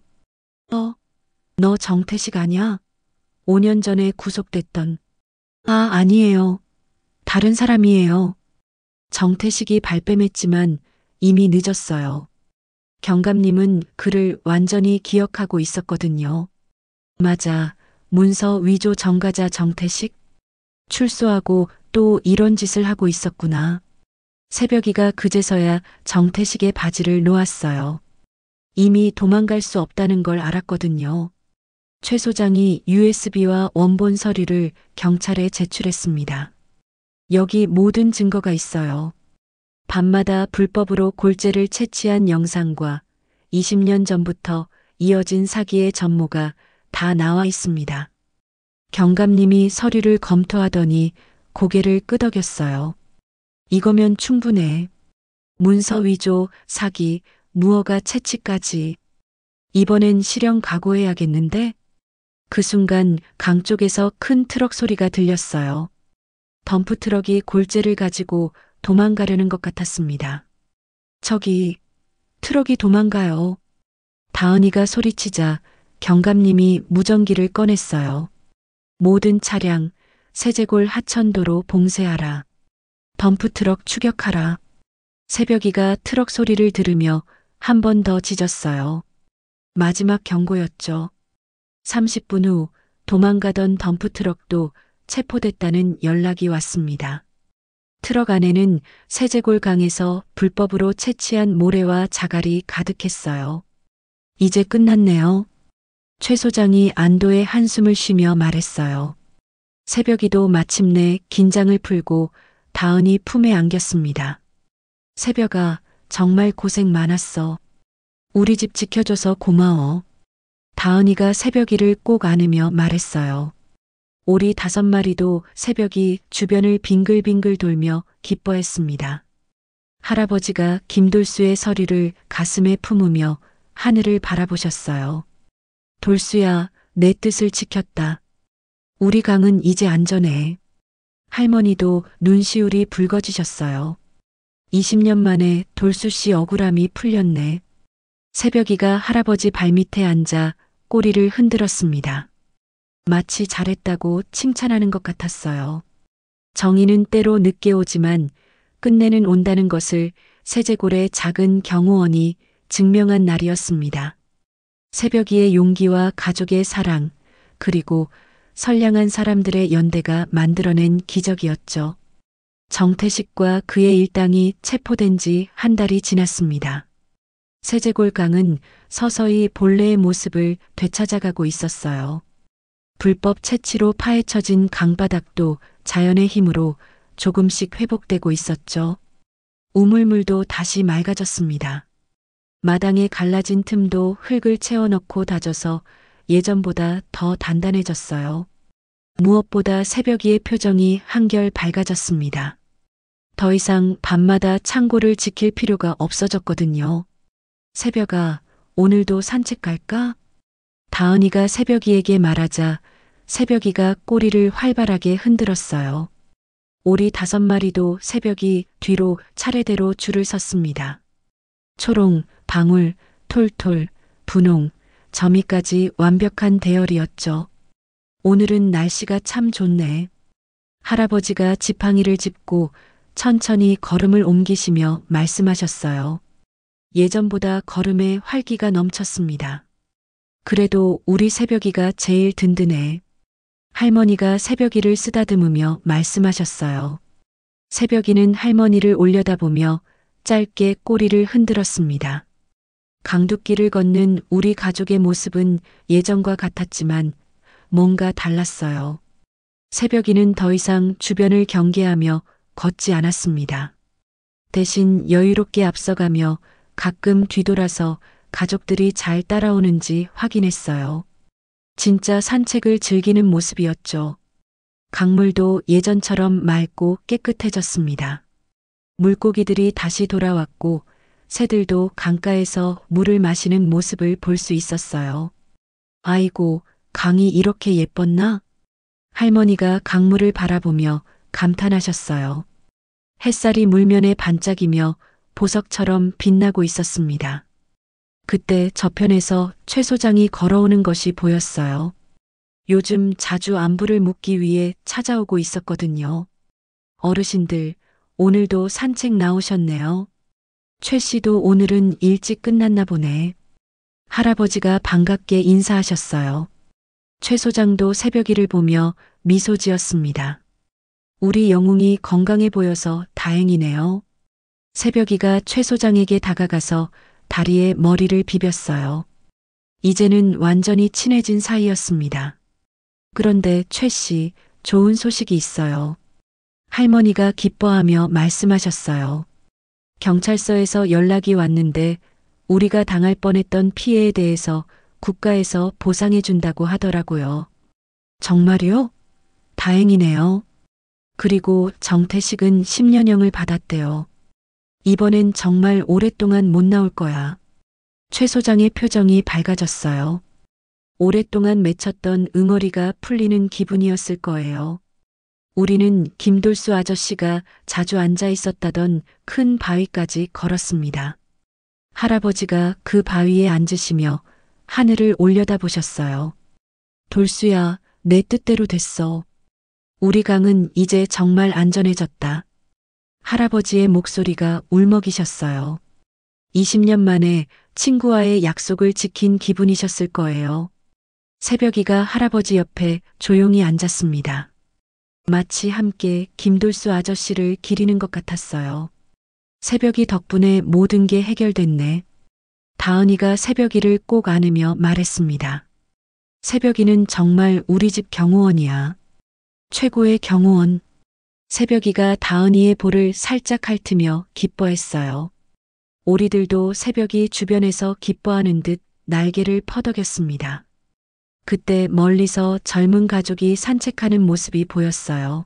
너 정태식 아냐? 5년 전에 구속됐던. 아니에요. 다른 사람이에요. 정태식이 발뺌했지만 이미 늦었어요. 경감님은 그를 완전히 기억하고 있었거든요. 맞아. 문서 위조 전과자 정태식? 출소하고 또 이런 짓을 하고 있었구나. 새벽이가 그제서야 정태식의 바지를 놓았어요. 이미 도망갈 수 없다는 걸 알았거든요. 최 소장이 USB와 원본 서류를 경찰에 제출했습니다. 여기 모든 증거가 있어요. 밤마다 불법으로 골재를 채취한 영상과 20년 전부터 이어진 사기의 전모가 다 나와 있습니다. 경감님이 서류를 검토하더니 고개를 끄덕였어요. 이거면 충분해. 문서 위조, 사기, 무허가 채취까지. 이번엔 실형 각오해야겠는데? 그 순간 강 쪽에서 큰 트럭 소리가 들렸어요. 덤프 트럭이 골재를 가지고 도망가려는 것 같았습니다. 저기, 트럭이 도망가요. 다은이가 소리치자 경감님이 무전기를 꺼냈어요. 모든 차량, 세제골 하천도로 봉쇄하라. 덤프트럭 추격하라. 새벽이가 트럭 소리를 들으며 한 번 더 짖었어요. 마지막 경고였죠. 30분 후 도망가던 덤프트럭도 체포됐다는 연락이 왔습니다. 트럭 안에는 세제골 강에서 불법으로 채취한 모래와 자갈이 가득했어요. 이제 끝났네요. 최 소장이 안도의 한숨을 쉬며 말했어요. 새벽이도 마침내 긴장을 풀고 다은이 품에 안겼습니다. 새벽아, 정말 고생 많았어. 우리 집 지켜줘서 고마워. 다은이가 새벽이를 꼭 안으며 말했어요. 오리 5마리도 새벽이 주변을 빙글빙글 돌며 기뻐했습니다. 할아버지가 김돌수의 서리를 가슴에 품으며 하늘을 바라보셨어요. 돌수야, 내 뜻을 지켰다. 우리 강은 이제 안전해. 할머니도 눈시울이 붉어지셨어요. 20년 만에 돌수 씨 억울함이 풀렸네. 새벽이가 할아버지 발밑에 앉아 꼬리를 흔들었습니다. 마치 잘했다고 칭찬하는 것 같았어요. 정의는 때로 늦게 오지만 끝내는 온다는 것을 세제골의 작은 경호원이 증명한 날이었습니다. 새벽이의 용기와 가족의 사랑, 그리고 선량한 사람들의 연대가 만들어낸 기적이었죠. 정태식과 그의 일당이 체포된 지 한 달이 지났습니다. 세제골강은 서서히 본래의 모습을 되찾아가고 있었어요. 불법 채취로 파헤쳐진 강바닥도 자연의 힘으로 조금씩 회복되고 있었죠. 우물물도 다시 맑아졌습니다. 마당에 갈라진 틈도 흙을 채워넣고 다져서 예전보다 더 단단해졌어요. 무엇보다 새벽이의 표정이 한결 밝아졌습니다. 더 이상 밤마다 창고를 지킬 필요가 없어졌거든요. 새벽아, 오늘도 산책 갈까? 다은이가 새벽이에게 말하자 새벽이가 꼬리를 활발하게 흔들었어요. 오리 5마리도 새벽이 뒤로 차례대로 줄을 섰습니다. 초롱, 방울, 톨톨, 분홍, 점이까지 완벽한 대열이었죠. 오늘은 날씨가 참 좋네. 할아버지가 지팡이를 짚고 천천히 걸음을 옮기시며 말씀하셨어요. 예전보다 걸음에 활기가 넘쳤습니다. 그래도 우리 새벽이가 제일 든든해. 할머니가 새벽이를 쓰다듬으며 말씀하셨어요. 새벽이는 할머니를 올려다보며 짧게 꼬리를 흔들었습니다. 강둑길을 걷는 우리 가족의 모습은 예전과 같았지만 뭔가 달랐어요. 새벽이는 더 이상 주변을 경계하며 걷지 않았습니다. 대신 여유롭게 앞서가며 가끔 뒤돌아서 가족들이 잘 따라오는지 확인했어요. 진짜 산책을 즐기는 모습이었죠. 강물도 예전처럼 맑고 깨끗해졌습니다. 물고기들이 다시 돌아왔고 새들도 강가에서 물을 마시는 모습을 볼 수 있었어요. 아이고, 강이 이렇게 예뻤나? 할머니가 강물을 바라보며 감탄하셨어요. 햇살이 물면에 반짝이며 보석처럼 빛나고 있었습니다. 그때 저편에서 최 소장이 걸어오는 것이 보였어요. 요즘 자주 안부를 묻기 위해 찾아오고 있었거든요. 어르신들, 오늘도 산책 나오셨네요. 최 씨도 오늘은 일찍 끝났나 보네. 할아버지가 반갑게 인사하셨어요. 최 소장도 새벽이를 보며 미소 지었습니다. 우리 영웅이 건강해 보여서 다행이네요. 새벽이가 최 소장에게 다가가서 다리에 머리를 비볐어요. 이제는 완전히 친해진 사이였습니다. 그런데 최 씨, 좋은 소식이 있어요. 할머니가 기뻐하며 말씀하셨어요. 경찰서에서 연락이 왔는데 우리가 당할 뻔했던 피해에 대해서 국가에서 보상해준다고 하더라고요. 정말요? 다행이네요. 그리고 정태식은 10년형을 받았대요. 이번엔 정말 오랫동안 못 나올 거야. 최 소장의 표정이 밝아졌어요. 오랫동안 맺혔던 응어리가 풀리는 기분이었을 거예요. 우리는 김돌수 아저씨가 자주 앉아 있었다던 큰 바위까지 걸었습니다. 할아버지가 그 바위에 앉으시며 하늘을 올려다보셨어요. 돌수야, 내 뜻대로 됐어. 우리 강은 이제 정말 안전해졌다. 할아버지의 목소리가 울먹이셨어요. 20년 만에 친구와의 약속을 지킨 기분이셨을 거예요. 새벽이가 할아버지 옆에 조용히 앉았습니다. 마치 함께 김돌수 아저씨를 기리는 것 같았어요. 새벽이 덕분에 모든 게 해결됐네. 다은이가 새벽이를 꼭 안으며 말했습니다. 새벽이는 정말 우리 집 경호원이야. 최고의 경호원. 새벽이가 다은이의 볼을 살짝 핥으며 기뻐했어요. 오리들도 새벽이 주변에서 기뻐하는 듯 날개를 퍼덕였습니다. 그때 멀리서 젊은 가족이 산책하는 모습이 보였어요.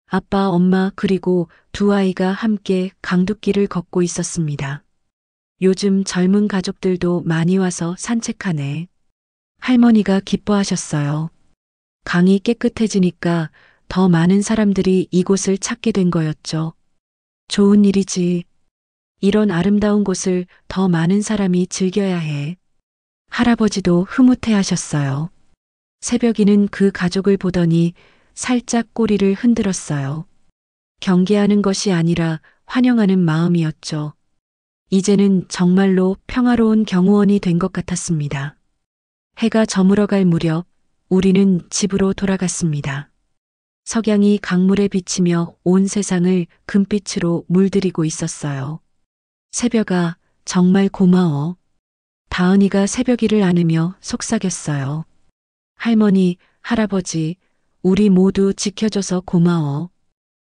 아빠, 엄마, 그리고 두 아이가 함께 강둑길을 걷고 있었습니다. 요즘 젊은 가족들도 많이 와서 산책하네. 할머니가 기뻐하셨어요. 강이 깨끗해지니까 더 많은 사람들이 이곳을 찾게 된 거였죠. 좋은 일이지. 이런 아름다운 곳을 더 많은 사람이 즐겨야 해. 할아버지도 흐뭇해 하셨어요. 새벽이는 그 가족을 보더니 살짝 꼬리를 흔들었어요. 경계하는 것이 아니라 환영하는 마음이었죠. 이제는 정말로 평화로운 경호원이 된 것 같았습니다. 해가 저물어갈 무렵 우리는 집으로 돌아갔습니다. 석양이 강물에 비치며 온 세상을 금빛으로 물들이고 있었어요. 새벽아, 정말 고마워. 다은이가 새벽이를 안으며 속삭였어요. 할머니, 할아버지, 우리 모두 지켜줘서 고마워.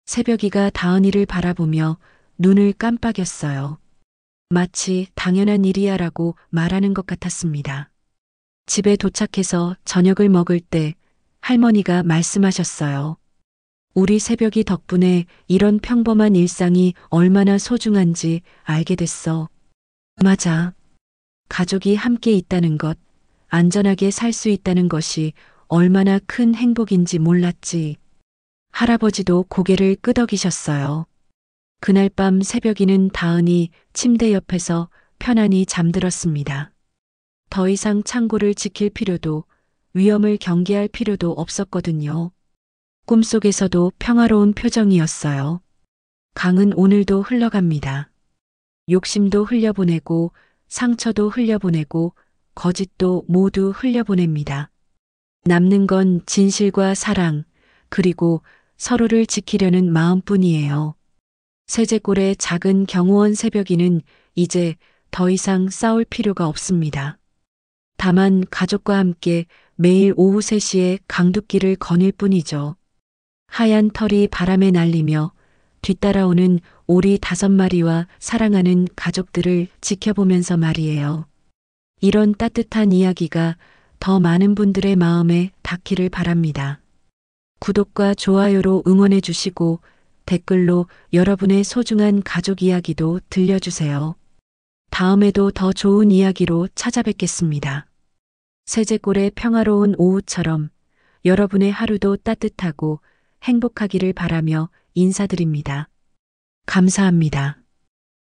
새벽이가 다은이를 바라보며 눈을 깜빡였어요. 마치 당연한 일이야라고 말하는 것 같았습니다. 집에 도착해서 저녁을 먹을 때 할머니가 말씀하셨어요. 우리 새벽이 덕분에 이런 평범한 일상이 얼마나 소중한지 알게 됐어. 맞아. 가족이 함께 있다는 것, 안전하게 살 수 있다는 것이 얼마나 큰 행복인지 몰랐지. 할아버지도 고개를 끄덕이셨어요. 그날 밤 새벽이는 다은이 침대 옆에서 편안히 잠들었습니다. 더 이상 창고를 지킬 필요도 위험을 경계할 필요도 없었거든요. 꿈속에서도 평화로운 표정이었어요. 강은 오늘도 흘러갑니다. 욕심도 흘려보내고 상처도 흘려보내고 거짓도 모두 흘려보냅니다. 남는 건 진실과 사랑, 그리고 서로를 지키려는 마음뿐이에요. 세제골의 작은 경호원 새벽이는 이제 더 이상 싸울 필요가 없습니다. 다만 가족과 함께 매일 오후 3시에 강둑길을 거닐 뿐이죠. 하얀 털이 바람에 날리며 뒤따라오는 오리 5마리와 사랑하는 가족들을 지켜보면서 말이에요. 이런 따뜻한 이야기가 더 많은 분들의 마음에 닿기를 바랍니다. 구독과 좋아요로 응원해 주시고 댓글로 여러분의 소중한 가족 이야기도 들려주세요. 다음에도 더 좋은 이야기로 찾아뵙겠습니다. 세제골의 평화로운 오후처럼 여러분의 하루도 따뜻하고 행복하기를 바라며 인사드립니다. 감사합니다.